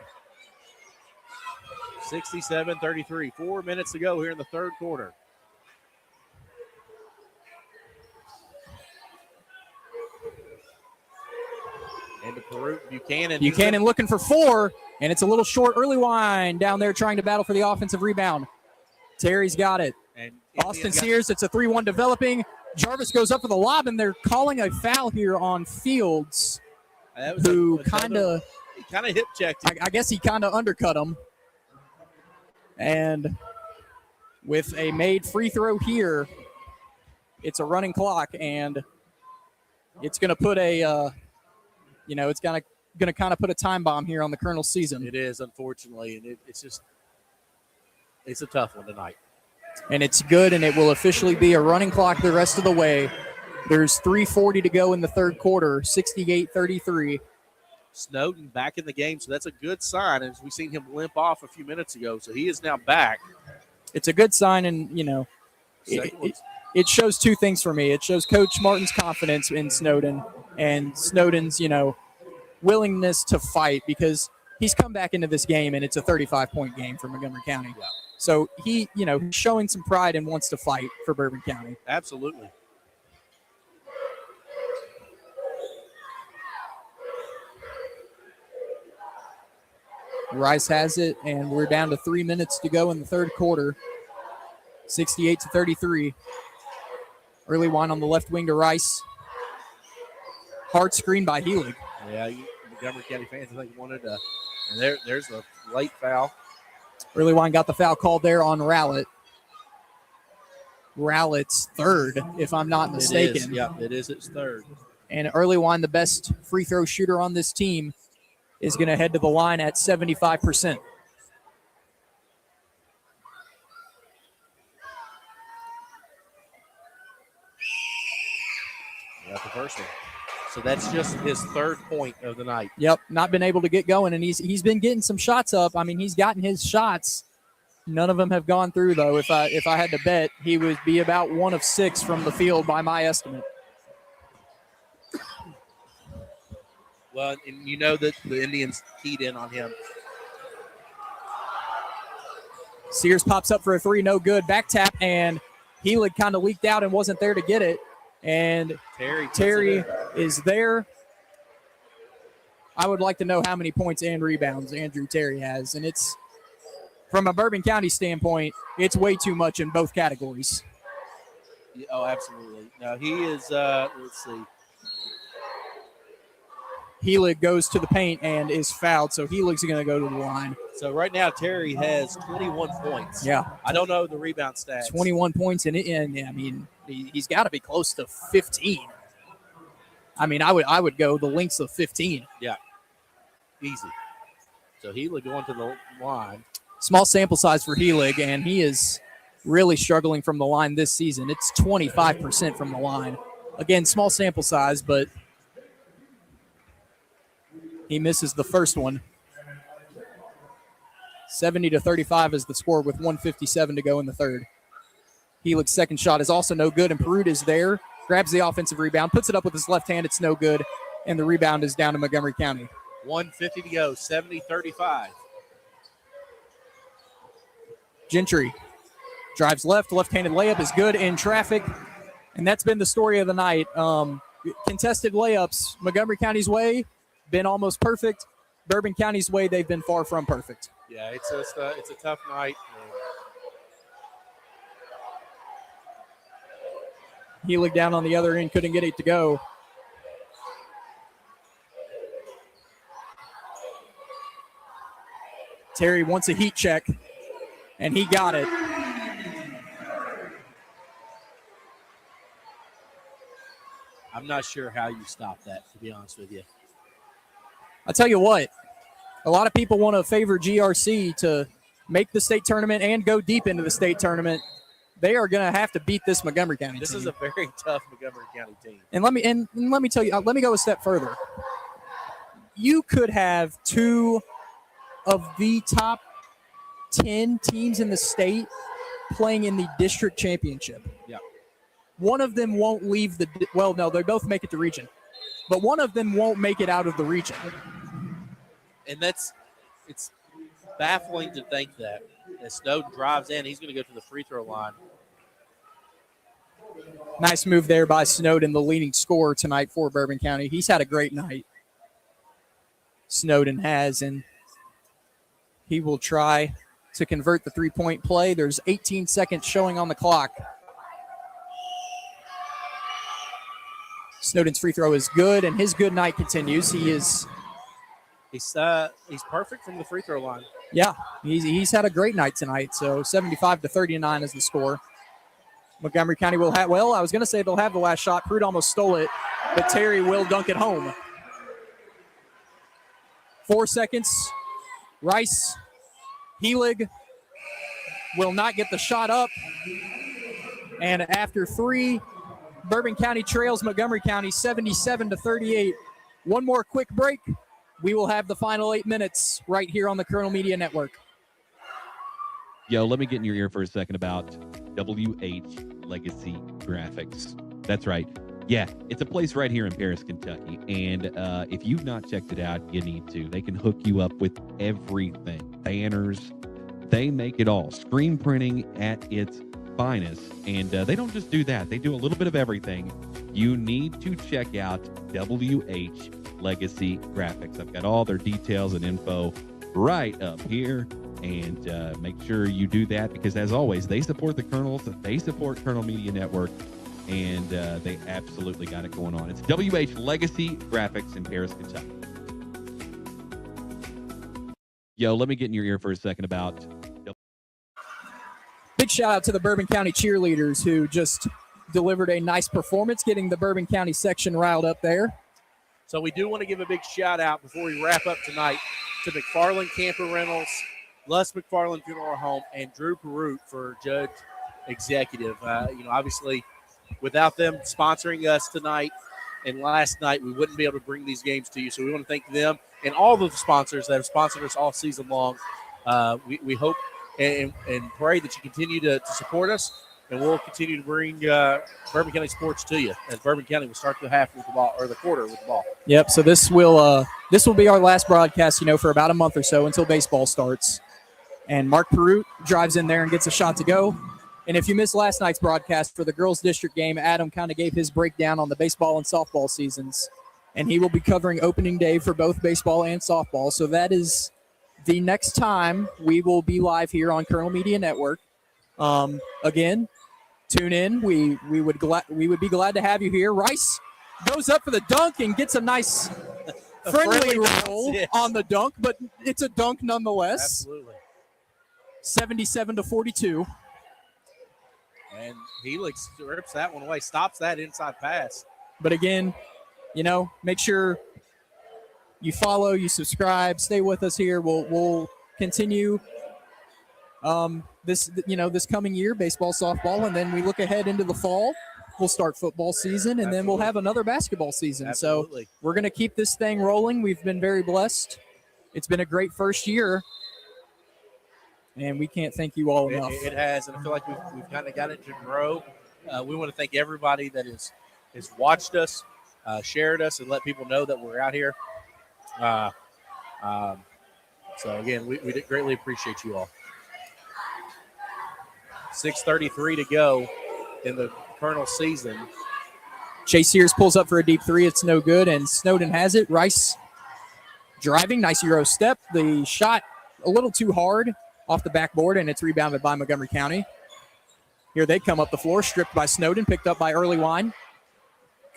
67-33, 4 minutes to go here in the third quarter. And to Peru, Buchanan looking for four, and it's a little short. Early Wine down there trying to battle for the offensive rebound. Terry's got it. And Austin Sears, it's a 3-1 developing. Jarvis goes up for the lob, and they're calling a foul here on Fields, who kind of hip checked him. I guess he kind of undercut him. And with a made free throw here, it's a running clock, and it's going to put it's going to kind of put a time bomb here on the Colonel's season. It is, unfortunately, and it's a tough one tonight. And it's good, and it will officially be a running clock the rest of the way. There's 3:40 to go in the third quarter, 68-33. Snowden back in the game, so that's a good sign, as we've seen him limp off a few minutes ago. So he is now back. It's a good sign, and, it shows two things for me. It shows Coach Martin's confidence in Snowden and Snowden's, willingness to fight, because he's come back into this game, and it's a 35-point game for Montgomery County. Yeah. So he, he's showing some pride and wants to fight for Bourbon County. Absolutely. Rice has it, and we're down to 3 minutes to go in the third quarter. 68-33. Early Wine on the left wing to Rice. Hard screen by Helig. Yeah, Montgomery County fans, I think, wanted to. And there's a late foul. Early Wine got the foul called there on Rowlett. Rowlett's third, if I'm not mistaken. It is its third. And Early Wine, the best free throw shooter on this team, is going to head to the line at 75%. Got the first one. So that's just his third point of the night. Yep, not been able to get going, and he's been getting some shots up. I mean, he's gotten his shots. None of them have gone through, though. If I had to bet, he would be about 1 of 6 from the field by my estimate. Well, and you know that the Indians keyed in on him. Sears pops up for a three, no good. Back tap, and Helig kind of leaked out and wasn't there to get it. And Terry is there. I would like to know how many points and rebounds Andrew Terry has. And it's, from a Bourbon County standpoint, it's way too much in both categories. Yeah, oh, absolutely. No, he is, let's see. Helig goes to the paint and is fouled, so Helig's going to go to the line. So right now, Terry has 21 points. Yeah. I don't know the rebound stats. 21 points, and I mean, he's got to be close to 15. I mean, I would go the lengths of 15. Yeah. Easy. So Helig going to the line. Small sample size for Helig, and he is really struggling from the line this season. It's 25% from the line. Again, small sample size, but he misses the first one. 70-35 is the score with 1:57 to go in the third. Helig's second shot is also no good, and Perut is there, grabs the offensive rebound, puts it up with his left hand. It's no good, and the rebound is down to Montgomery County. 1:50 to go, 70-35. Gentry drives left-handed layup is good in traffic, and that's been the story of the night. Contested layups, Montgomery County's way, been almost perfect. Bourbon County's way, they've been far from perfect. Yeah, it's a tough night. Helig down on the other end, couldn't get it to go. Terry wants a heat check, and he got it. I'm not sure how you stop that, to be honest with you. I'll tell you what, a lot of people want to favor GRC to make the state tournament and go deep into the state tournament. They are going to have to beat this Montgomery County This team. is a very tough Montgomery County team. And let me tell you, let me go a step further. You could have two of the top 10 teams in the state playing in the district championship. Yeah. One of them won't leave they both make it to region, but one of them won't make it out of the region. And it's baffling to think that. As Snowden drives in, he's going to go to the free throw line. Nice move there by Snowden, the leading scorer tonight for Bourbon County. He's had a great night. Snowden has, and he will try to convert the three-point play. There's 18 seconds showing on the clock. Snowden's free throw is good, and his good night continues. He's perfect from the free throw line. Yeah, he's had a great night tonight. So 75-39 is the score. Montgomery County will have, I was going to say they'll have the last shot. Perut almost stole it, but Terry will dunk it home. 4 seconds. Rice, Helig will not get the shot up. And after three, Bourbon County trails Montgomery County 77-38. One more quick break. We will have the final 8 minutes right here on the Colonel Media Network. Yo, let me get in your ear for a second about WH Legacy Graphics. That's right. Yeah, it's a place right here in Paris, Kentucky. And if you've not checked it out, you need to. They can hook you up with everything. Banners. They make it all. Screen printing at its finest. And they don't just do that. They do a little bit of everything. You need to check out WH Legacy Graphics. I've got all their details and info right up here. And make sure you do that because, as always, they support the Colonels. They support Colonel Media Network. And they absolutely got it going on. It's WH Legacy Graphics in Paris, Kentucky. Yo, let me get in your ear for a second about... Big shout out to the Bourbon County cheerleaders who just delivered a nice performance, getting the Bourbon County section riled up there. So we do want to give a big shout out before we wrap up tonight to McFarland Camper Rentals, Les McFarland Funeral Home, and Drew Perut for Judge Executive. Obviously, without them sponsoring us tonight and last night, we wouldn't be able to bring these games to you. So we want to thank them and all the sponsors that have sponsored us all season long. We hope and pray that you continue to support us. and we'll continue to bring Bourbon County sports to you as Bourbon County will start the half with the ball or the quarter with the ball. Yep. So this will be our last broadcast, for about a month or so until baseball starts. And Mark Perut drives in there and gets a shot to go. And if you missed last night's broadcast for the girls' district game, Adam kind of gave his breakdown on the baseball and softball seasons. And he will be covering opening day for both baseball and softball. So that is the next time we will be live here on Colonel Media Network. Again, tune in. We would be glad to have you here. Rice goes up for the dunk and gets a nice friendly roll on the dunk, but it's a dunk nonetheless. Absolutely. 77-42. And Helix rips that one away, stops that inside pass. But again, make sure you follow, you subscribe, stay with us here. We'll continue this coming year, baseball, softball, and then we look ahead into the fall. We'll start football season, and then we'll have another basketball season. Absolutely. So we're going to keep this thing rolling. We've been very blessed. It's been a great first year. And we can't thank you all enough. It has, and I feel like we've kind of got it to grow. We want to thank everybody that has watched us, shared us, and let people know that we're out here. So, again, we greatly appreciate you all. 6:33 to go in the Colonel season. Chase Sears pulls up for a deep three. It's no good, and Snowden has it. Rice driving, nice Euro step. The shot a little too hard off the backboard, and it's rebounded by Montgomery County. Here they come up the floor, stripped by Snowden, picked up by Early Wine.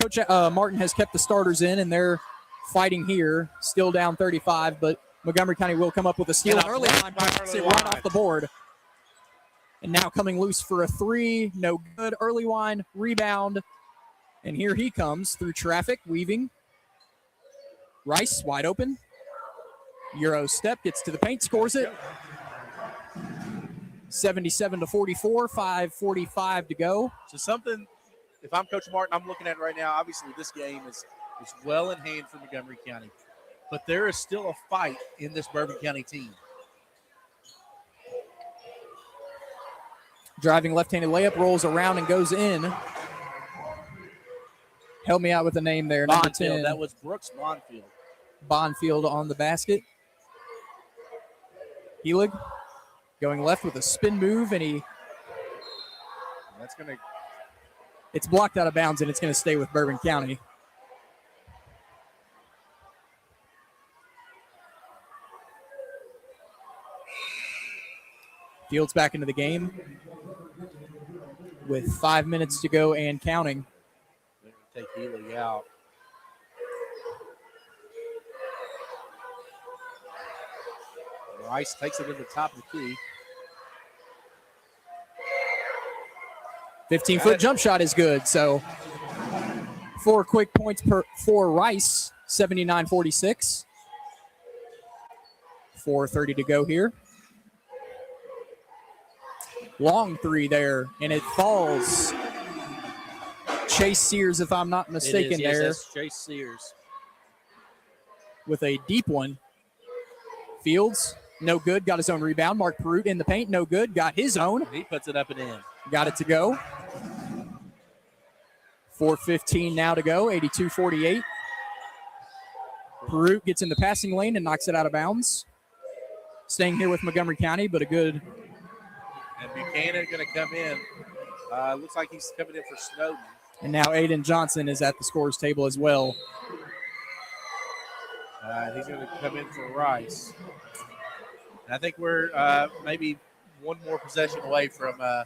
Coach Martin has kept the starters in, and they're fighting here, still down 35, but Montgomery County will come up with a steal. And Early Wine knocks it right off the board. And now coming loose for a three, no good. Early Wine, rebound, and here he comes through traffic, weaving. Rice, wide open. Euro step, gets to the paint, scores it. 77-44, 5:45 to go. So something, if I'm Coach Martin, I'm looking at right now, obviously this game is well in hand for Montgomery County. But there is still a fight in this Bourbon County team. Driving left-handed layup, rolls around and goes in. Help me out with the name there, number 10. That was Brooks Bonfield. Bonfield on the basket. Helig going left with a spin move, and it's blocked out of bounds, and it's going to stay with Bourbon County. Fields back into the game with 5 minutes to go and counting. Take Healy out. Rice takes it to the top of the key. 15-foot jump shot is good. So 4 quick points for Rice, 79-46. 4:30 to go here. Long three there, and it falls. Chase Sears, if I'm not mistaken, yes, there. That's Chase Sears. With a deep one. Fields, no good. Got his own rebound. Mark Perut in the paint, no good. Got his own. He puts it up and in. Got it to go. 4:15 now to go, 82-48. Perut gets in the passing lane and knocks it out of bounds. Staying here with Montgomery County, but a good. And Buchanan going to come in. Looks like he's coming in for Snowden. And now Aiden Johnson is at the scorer's table as well. He's going to come in for Rice. And I think we're maybe one more possession away from a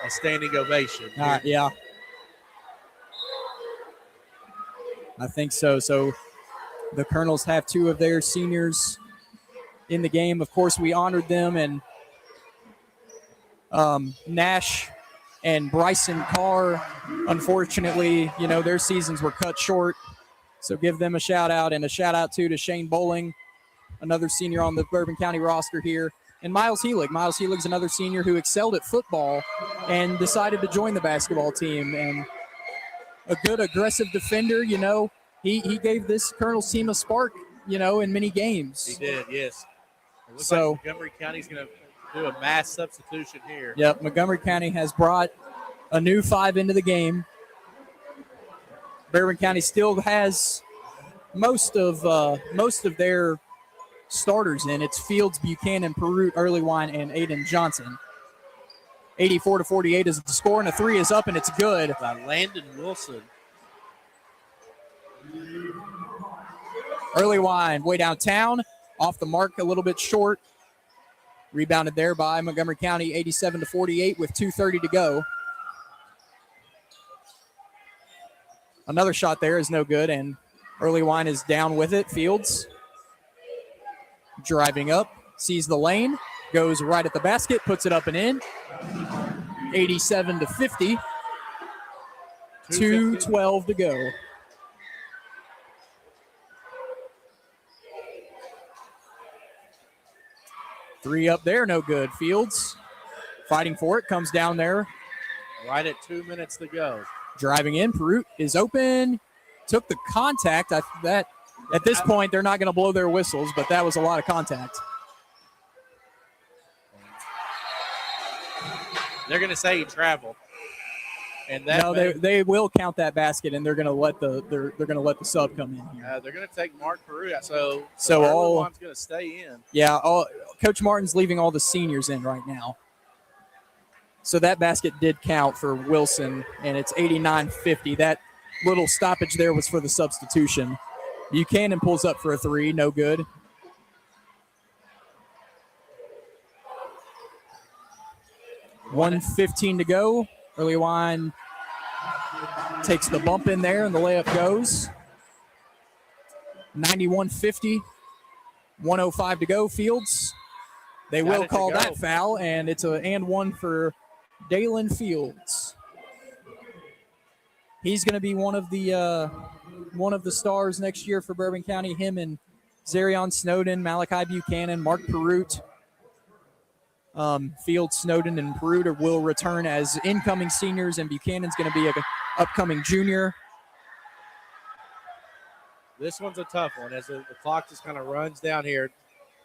standing ovation. Yeah. I think so. So the Colonels have 2 of their seniors in the game. Of course, we honored them, and Nash and Bryson Carr, unfortunately, their seasons were cut short. So give them a shout out, and a shout out to Shane Bowling, another senior on the Bourbon County roster here. And Miles Helig. Miles Helig's another senior who excelled at football and decided to join the basketball team. And a good aggressive defender, he gave this Colonel's team a spark, in many games. He did, yes. It looks So- like Montgomery County's going to do a mass substitution here. Yep, Montgomery County has brought a new 5 into the game. Bourbon County still has most of their starters in. It's Fields, Buchanan, Perut, Earlywine, and Aiden Johnson. 84-48 is the score, and a 3 is up, and it's good. By Landon Wilson. Earlywine way downtown, off the mark a little bit short. Rebounded there by Montgomery County, 87-48 with 2:30 to go. Another shot there is no good, and Earlywine is down with it. Fields driving up, sees the lane, goes right at the basket, puts it up and in. 87-50. 2:12 to go. Three up there, no good. Fields fighting for it, comes down there. Right at 2 minutes to go. Driving in, Perut is open, took the contact. At this point, they're not going to blow their whistles, but that was a lot of contact. They're going to say he traveled. And that no, they will count that basket, and they're going to let the sub come in here. They're going to take Mark Perut out, so everyone's going to stay in. Yeah, Coach Martin's leaving all the seniors in right now. So that basket did count for Wilson, and it's 89-50. That little stoppage there was for the substitution. Buchanan pulls up for a 3, no good. $1:15 to go. Earlywine takes the bump in there, and the layup goes. 91-50. 1:05 to go. Fields. They will call that foul, and it's an and one for Dalen Fields. He's going to be one of the stars next year for Bourbon County. Him and Zarion Snowden, Malachi Buchanan, Mark Perut. Fields, Snowden, and Perut will return as incoming seniors, and Buchanan's going to be an upcoming junior. This one's a tough one as the clock just kind of runs down here.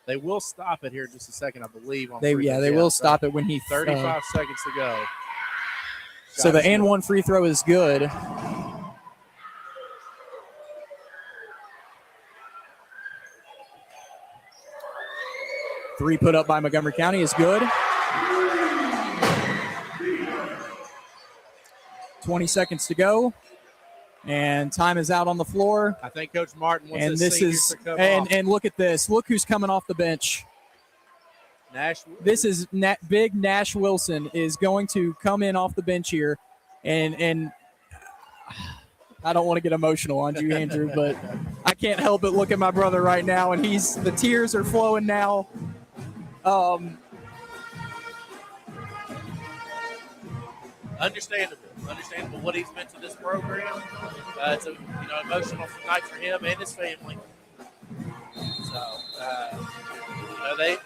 They will stop it here in just a second, I believe. They will stop it when he 35 seconds to go. So the and one free throw is good. Three put up by Montgomery County is good. 20 seconds to go. And time is out on the floor. I think Coach Martin wants and his seniors to come off. And look at this. Look who's coming off the bench. This is big Nash Wilson is going to come in off the bench here. And I don't want to get emotional on you, Andrew, but I can't help but look at my brother right now, and the tears are flowing now. Understandable what he's meant to this program. It's a emotional night for him and his family. So they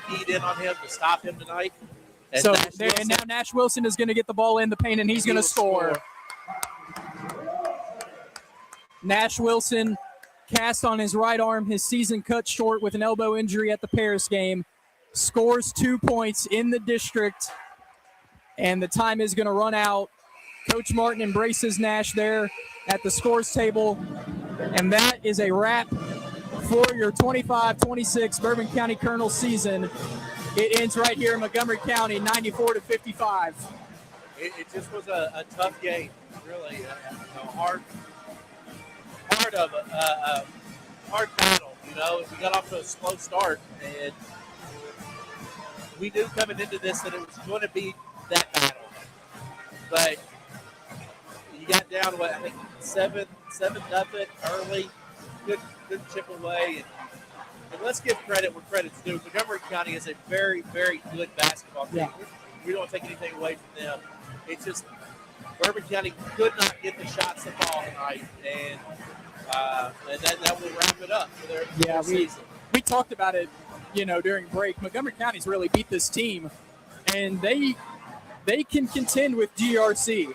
keyed in on him to stop him tonight. And now Nash Wilson is going to get the ball in the paint, and he's going to score. Nash Wilson cast on his right arm, his season cut short with an elbow injury at the Paris game, scores 2 points in the district, and the time is going to run out. Coach Martin embraces Nash there at the scores table, and that is a wrap for your 25-26 Bourbon County Colonel season. It ends right here in Montgomery County, 94-55. It just was a tough game, really, a hard battle. We got off to a slow start, and we knew coming into this that it was going to be that battle. But you got down to, I think, 7-0 early. Good chip away. And let's give credit where credit's due. Montgomery County is a very, very good basketball team. Yeah. We don't take anything away from them. It's just Bourbon County could not get the shots to fall tonight, and that will wrap it up for their season. We talked about it, during break. Montgomery County's really beat this team, and they can contend with GRC.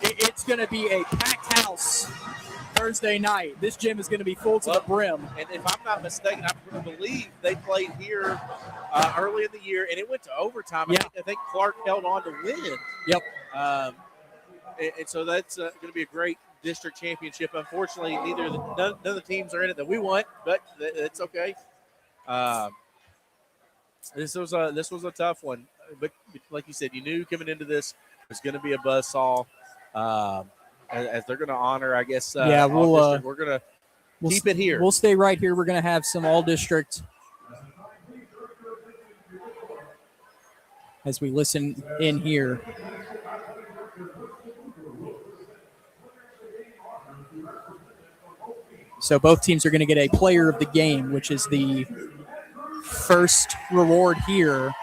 It's going to be a packed house Thursday night. This gym is going to be full to the brim. And if I'm not mistaken, I believe they played here early in the year, and it went to overtime. Yeah. I think Clark held on to win. Yep. And so that's going to be a great district championship. Unfortunately, none of the teams are in it that we want, but it's okay. This was a tough one, but like you said, you knew coming into this it was going to be a buzzsaw. As they're going to honor, I guess. We're going to keep it here. We'll stay right here. We're going to have some all district as we listen in here. So both teams are going to get a player of the game, which is the first reward here.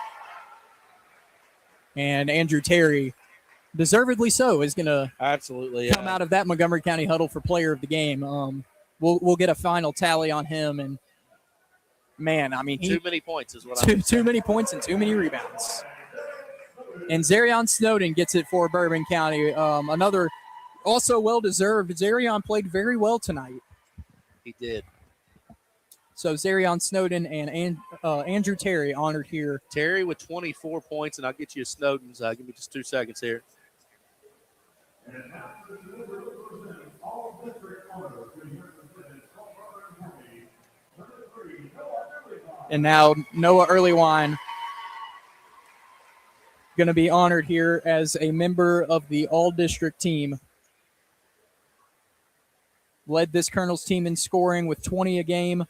And Andrew Terry, deservedly so, is going to absolutely come out of that Montgomery County huddle for player of the game. We'll get a final tally on him, and man, I mean, too many points is what too many points and too many rebounds. And Zarion Snowden gets it for Bourbon County. Another also well-deserved. Zarion played very well tonight. He did. So Zarion Snowden and Andrew Terry honored here. Terry with 24 points, and I'll get you a Snowden's. Give me just 2 seconds here. And now Noah Earlywine going to be honored here as a member of the all-district team. Led this Colonel's team in scoring with 20 a game,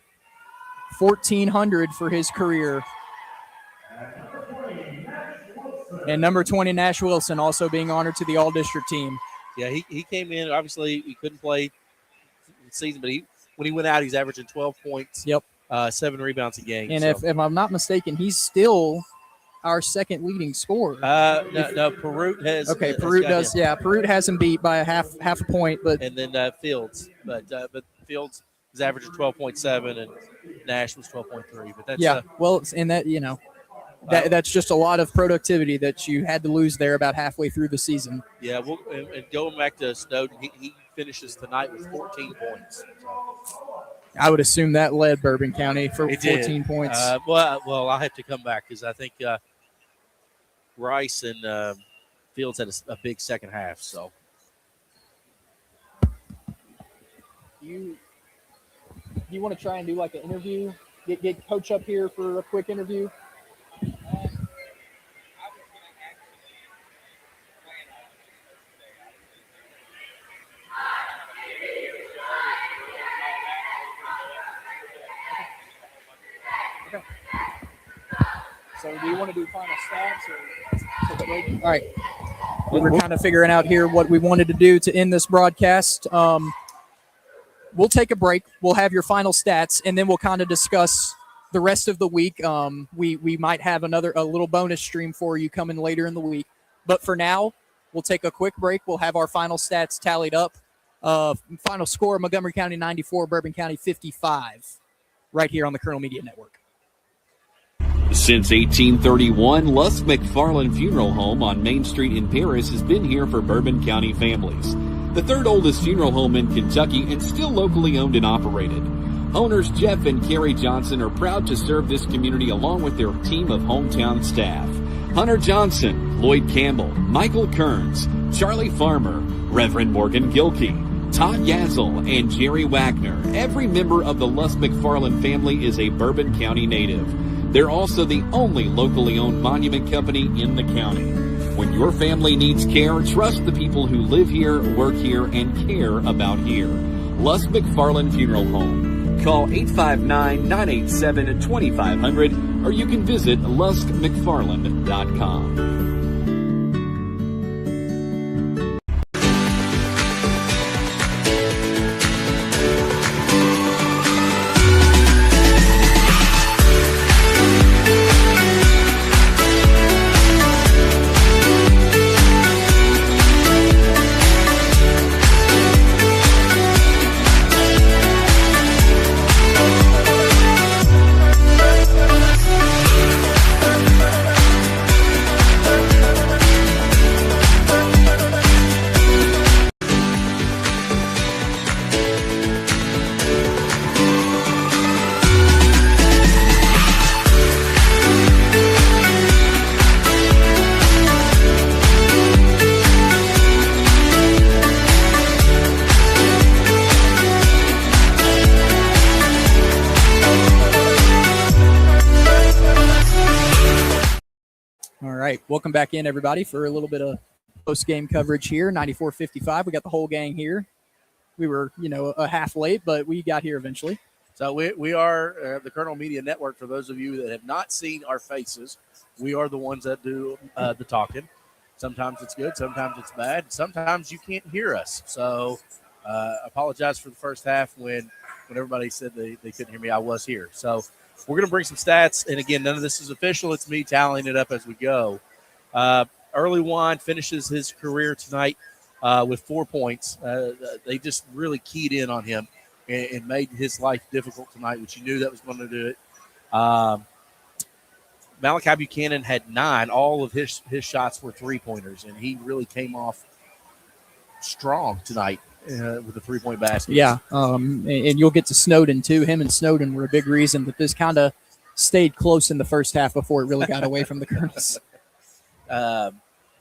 1,400 for his career. And number 20, Nash Wilson, also being honored to the all-district team. Yeah, he came in. Obviously, he couldn't play the season, but when he went out, he's averaging 12 points. Yep. 7 rebounds a game. And so. if I'm not mistaken, he's still our second leading scorer. No, Perut has. Okay, Perut does. Yeah, Perut has him beat by a half a point, but and then Fields, but Fields is averaging 12.7, and Nash was 12.3. But that's and that that's just a lot of productivity that you had to lose there about halfway through the season. Yeah, and going back to Snowden, he finishes tonight with 14 points. I would assume that led Bourbon County for 14 points. Well, I'll have to come back because I think Rice and Fields had a big second half. So you want to try and do like an interview? Get Coach up here for a quick interview. So do you want to do final stats or take a break? All right. We were kind of figuring out here what we wanted to do to end this broadcast. We'll take a break. We'll have your final stats, and then we'll kind of discuss the rest of the week. We might have a little bonus stream for you coming later in the week. But for now, we'll take a quick break. We'll have our final stats tallied up. Final score, Montgomery County 94, Bourbon County 55, right here on the Colonel Media Network. Since 1831, Lusk McFarland Funeral Home on Main Street in Paris has been here for Bourbon County families. The third oldest funeral home in Kentucky and still locally owned and operated. Owners Jeff and Carrie Johnson are proud to serve this community along with their team of hometown staff. Hunter Johnson, Lloyd Campbell, Michael Kearns, Charlie Farmer, Reverend Morgan Gilkey, Todd Yazel, and Jerry Wagner. Every member of the Lusk McFarland family is a Bourbon County native. They're also the only locally owned monument company in the county. When your family needs care, trust the people who live here, work here, and care about here. Lusk McFarland Funeral Home. Call 859-987-2500 or you can visit luskmcfarland.com. right. Welcome back in, everybody, for a little bit of post-game coverage here. 94.55. We got the whole gang here. We were, a half late, but we got here eventually. So we are the Colonel Media Network. For those of you that have not seen our faces, we are the ones that do the talking. Sometimes it's good, sometimes it's bad, sometimes you can't hear us. So apologize for the first half when everybody said they couldn't hear me. I was here. So we're going to bring some stats. And again, none of this is official. It's me tallying it up as we go. Early Wine finishes his career tonight with 4 points. They just really keyed in on him and made his life difficult tonight, which you knew that was going to do it. Malachi Buchanan had 9. All of his shots were three-pointers, and he really came off strong tonight with a three-point basket. Yeah, and you'll get to Snowden, too. Him and Snowden were a big reason that this kind of stayed close in the first half before it really got away from the Colonels. And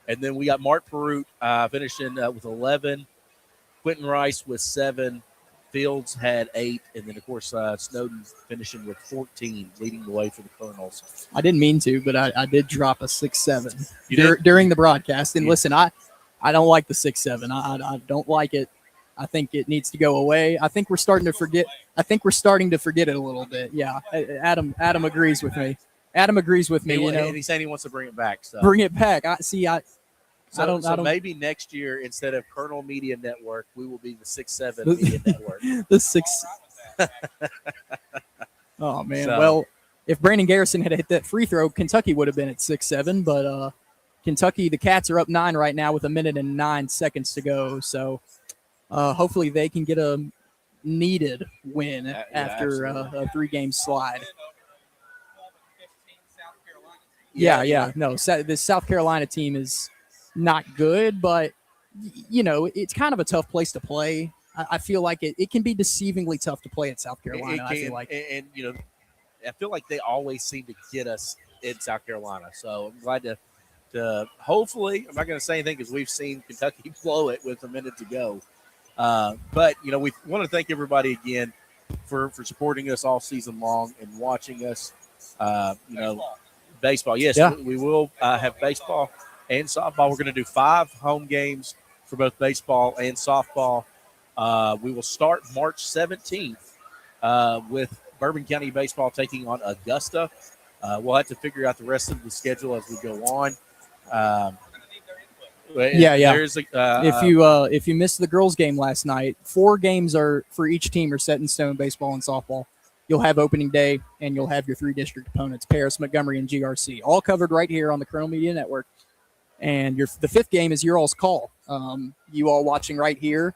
then we got Mark Perut finishing with 11, Quentin Rice with 7, Fields had 8, and then, of course, Snowden finishing with 14, leading the way for the Colonels. I didn't mean to, but I did drop a 6-7 during the broadcast. And listen, I don't like the 6-7. I don't like it. I think it needs to go away. I think we're starting to forget. It a little bit. Yeah, Adam agrees with me. Adam agrees with me. And he's saying he wants to bring it back. So bring it back. So maybe next year, instead of Colonel Media Network, we will be the 6-7 Media Network. The 6. Oh man. So, well, if Brandon Garrison had hit that free throw, Kentucky would have been at 6-7. But Kentucky, the Cats are up 9 right now with 1 minute and 9 seconds to go. So hopefully they can get a needed win after a 3-game slide. Yeah. No, this South Carolina team is not good, but, it's kind of a tough place to play. I feel like it can be deceivingly tough to play at South Carolina. I feel like. And I feel like they always seem to get us in South Carolina. So I'm glad to hopefully, I'm not going to say anything because we've seen Kentucky blow it with a minute to go. But, we want to thank everybody again for supporting us all season long and watching us, baseball. Yes, yeah. We will have baseball and softball. We're going to do 5 home games for both baseball and softball. We will start March 17th with Bourbon County Baseball taking on Augusta. We'll have to figure out the rest of the schedule as we go on. If you missed the girls' game last night, 4 games are for each team are set in stone, baseball and softball. You'll have opening day, and you'll have your 3 district opponents, Paris, Montgomery, and GRC, all covered right here on the Colonel Media Network. And the 5th game is your all's call. You all watching right here,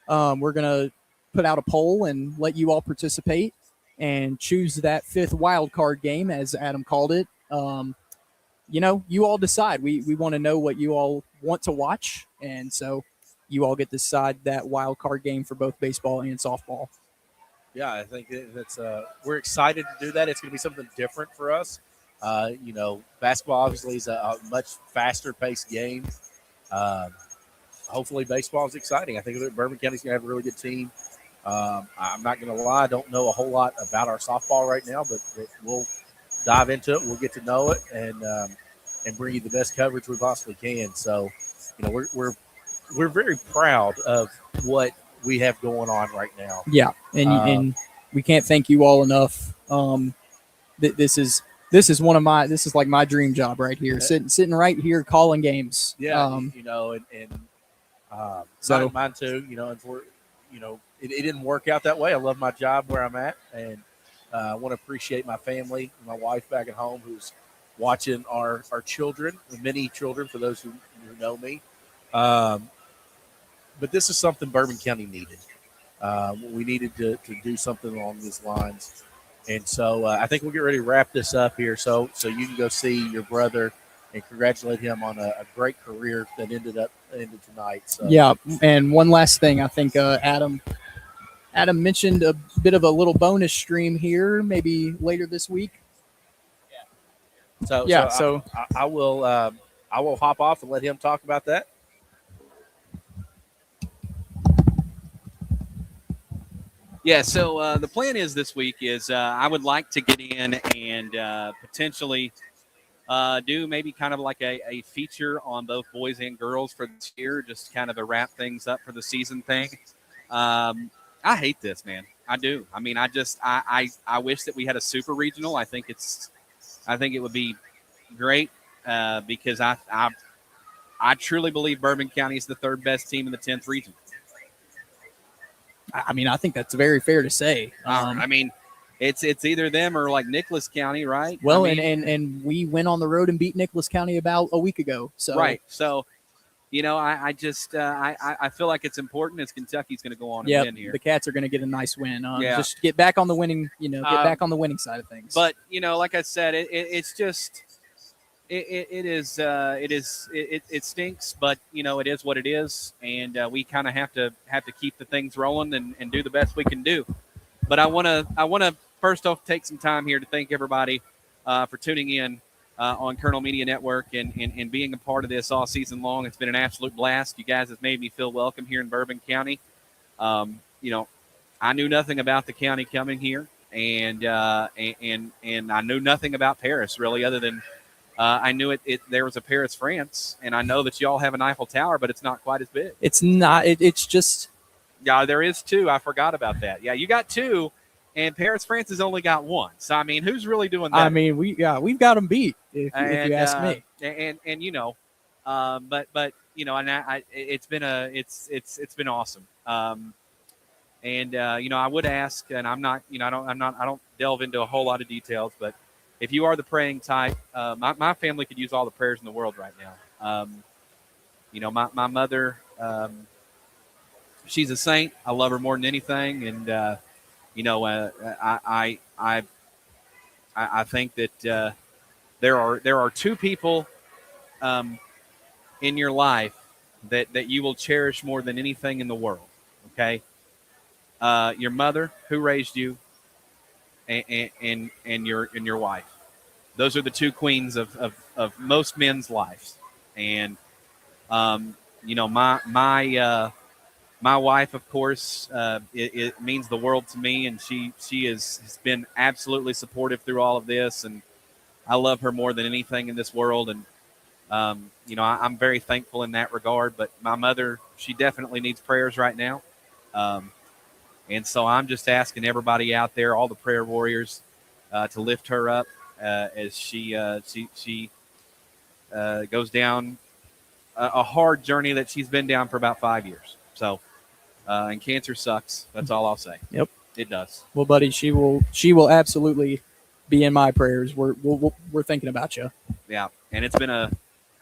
we're going to put out a poll and let you all participate and choose that 5th wild card game, as Adam called it. You all decide. We want to know what you all want to watch, and so you all get to decide that wild card game for both baseball and softball. Yeah, I think that's we're excited to do that. It's going to be something different for us. Basketball obviously is a much faster paced game. Hopefully baseball is exciting. I think that Bourbon County's going to have a really good team. I'm not going to lie. I don't know a whole lot about our softball right now, but we'll dive into it. We'll get to know it and bring you the best coverage we possibly can. So, we're very proud of what we have going on right now. Yeah, and we can't thank you all enough. This is like my dream job right here, sitting right here calling games. Yeah, so mine too. It didn't work out that way. I love my job where I'm at, and I want to appreciate my family, my wife back at home who's watching our children, many children for those who know me. But this is something Bourbon County needed. We needed to do something along these lines. And so I think we'll get ready to wrap this up here so you can go see your brother and congratulate him on a great career that ended tonight. So. Yeah, and one last thing. I think Adam mentioned a bit of a little bonus stream here maybe later this week. So I will hop off and let him talk about that. Yeah, so the plan is this week is I would like to get in and potentially do maybe kind of like a feature on both boys and girls for this year, just kind of to wrap things up for the season thing. I hate this, man. I do. I mean, I wish that we had a super regional. I think it would be great because I truly believe Bourbon County is the third best team in the 10th region. I mean, I think that's very fair to say. I mean, it's either them or like Nicholas County, right? Well, I mean, and we went on the road and beat Nicholas County about a week ago. So right. So, I just I feel like it's important as Kentucky's going to go on and win here. The Cats are going to get a nice win. Yeah. Just get back on the winning, back on the winning side of things. But like I said, it's just it stinks, but it is what it is, and we kind of have to keep the things rolling and do the best we can do. But I want to first off take some time here to thank everybody for tuning in on Colonel Media Network and being a part of this all season long. It's been an absolute blast. You guys have made me feel welcome here in Bourbon County. I knew nothing about the county coming here, and I knew nothing about Paris really, other than I knew there was a Paris, France, and I know that y'all have an Eiffel Tower, but it's not quite as big. It's not. It's just. Yeah, there is two. I forgot about that. Yeah, you got two, and Paris, France has only got one. So I mean, who's really doing that? I mean, we've got them beat. If you ask me. And but it's been awesome. I would ask, and I'm not, I don't delve into a whole lot of details, but if you are the praying type, my family could use all the prayers in the world right now. My mother, she's a saint. I love her more than anything, and I think that there are two people in your life that you will cherish more than anything in the world. Okay, your mother who raised you, and your wife. Those are the two queens of most men's lives. And my wife, of course, it means the world to me, and she has been absolutely supportive through all of this, and I love her more than anything in this world. And I'm very thankful in that regard. But my mother, she definitely needs prayers right now. And so I'm just asking everybody out there, all the prayer warriors, to lift her up as she goes down a hard journey that she's been down for about 5 years. So, and cancer sucks. That's all I'll say. Yep, it does. Well, buddy, she will absolutely be in my prayers. We're thinking about you. Yeah, and it's been a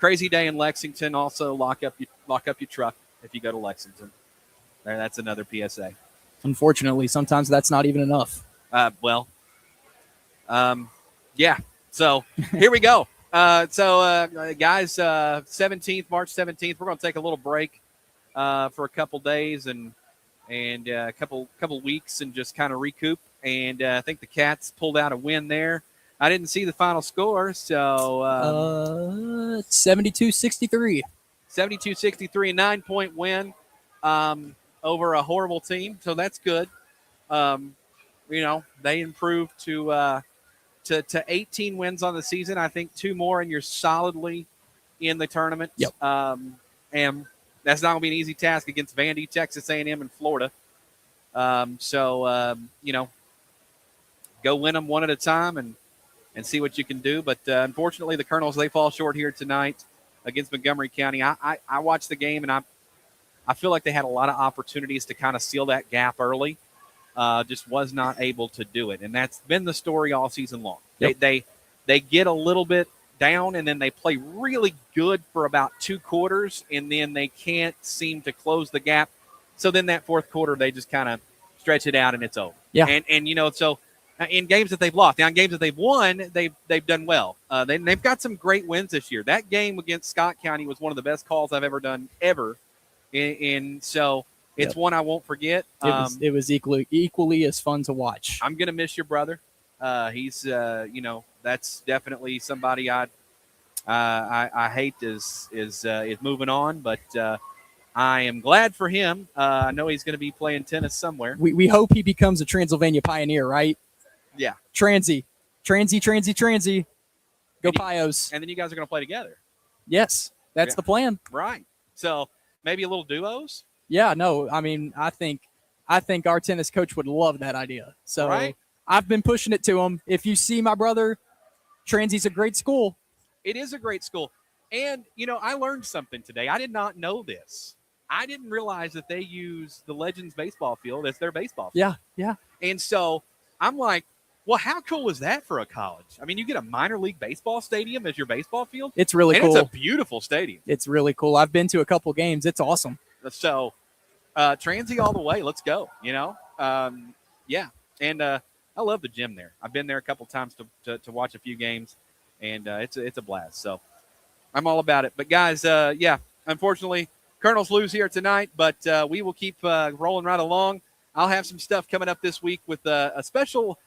crazy day in Lexington. Also, lock up your truck if you go to Lexington. That's another PSA. Unfortunately, sometimes that's not even enough. Yeah. So here we go. Guys, 17th, March 17th, we're going to take a little break for a couple days and a couple weeks and just kind of recoup. And I think the Cats pulled out a win there. I didn't see the final score, so 72-63. 72-63, a 9-point win over a horrible team. So that's good. They improved to 18 wins on the season. I think 2 more, and you're solidly in the tournament. Yep. And that's not going to be an easy task against Vandy, Texas A&M, and Florida. Go win them one at a time and see what you can do. But unfortunately, the Colonels, they fall short here tonight against Montgomery County. I watched the game, and I feel like they had a lot of opportunities to kind of seal that gap early. Just was not able to do it. And that's been the story all season long. Yep. They get a little bit down, and then they play really good for about 2 quarters, and then they can't seem to close the gap. So then that fourth quarter, they just kind of stretch it out, and it's over. Yeah. And so in games that they've lost, now in games that they've won, they've done well. They've got some great wins this year. That game against Scott County was one of the best calls I've ever done ever. And so it's one I won't forget. It was equally as fun to watch. I'm going to miss your brother. He's, that's definitely somebody I hate is moving on, but I am glad for him. I know he's going to be playing tennis somewhere. We hope he becomes a Transylvania Pioneer, right? Yeah. Transy. Go And Pios. And then you guys are going to play together. Yes, that's Yeah. the plan. Right. So maybe a little duos. Yeah, no, I mean, I think our tennis coach would love that idea. So Right. I've been pushing it to him. If you see my brother, Transy's a great school. It is a great school. And, I learned something today. I did not know this. I didn't realize that they use the Legends baseball field as their baseball field. Yeah. And so I'm like, well, how cool is that for a college? I mean, you get a minor league baseball stadium as your baseball field. It's really and cool. It's a beautiful stadium. It's really cool. I've been to a couple games. It's awesome. So, Transy all the way. Let's go. Yeah. And I love the gym there. I've been there a couple times to watch a few games, and it's a blast. So I'm all about it. But guys, unfortunately, Colonels lose here tonight, but we will keep rolling right along. I'll have some stuff coming up this week with a special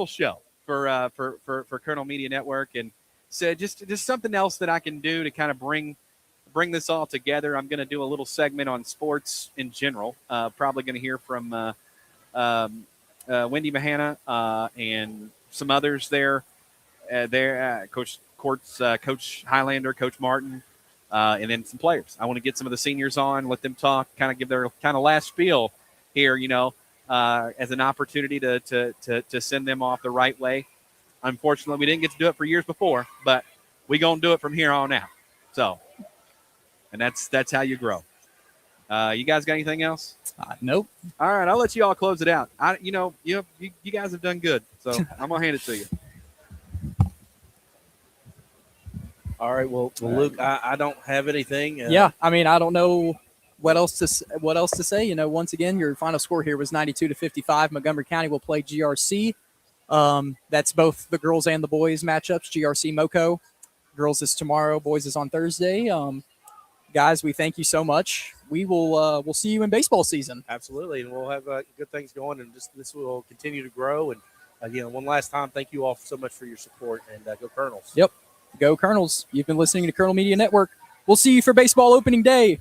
show for Colonel Media Network, and so just something else that I can do to kind of bring this all together. I'm going to do a little segment on sports in general. Probably going to hear from Wendy Mahana and some others there. Coach Highlander, Coach Martin, and then some players. I want to get some of the seniors on, let them talk, kind of give their kind of last spiel here, as an opportunity to send them off the right way. Unfortunately, we didn't get to do it for years before, but we're going to do it from here on out. So, and that's how you grow. You guys got anything else? Nope. All right, I'll let you all close it out. You guys have done good, so I'm gonna hand it to you. All right. Well, Luke, I don't have anything. Yeah, I mean, I don't know what else to say. Once again, your final score here was 92-55. Montgomery County will play GRC. That's both the girls and the boys matchups. GRC Moco. Girls is tomorrow. Boys is on Thursday. Guys, we thank you so much. We will we'll see you in baseball season. Absolutely, and we'll have good things going, and this will continue to grow. And again, one last time, thank you all so much for your support, and go Colonels. Yep, go Colonels. You've been listening to Colonel Media Network. We'll see you for baseball opening day.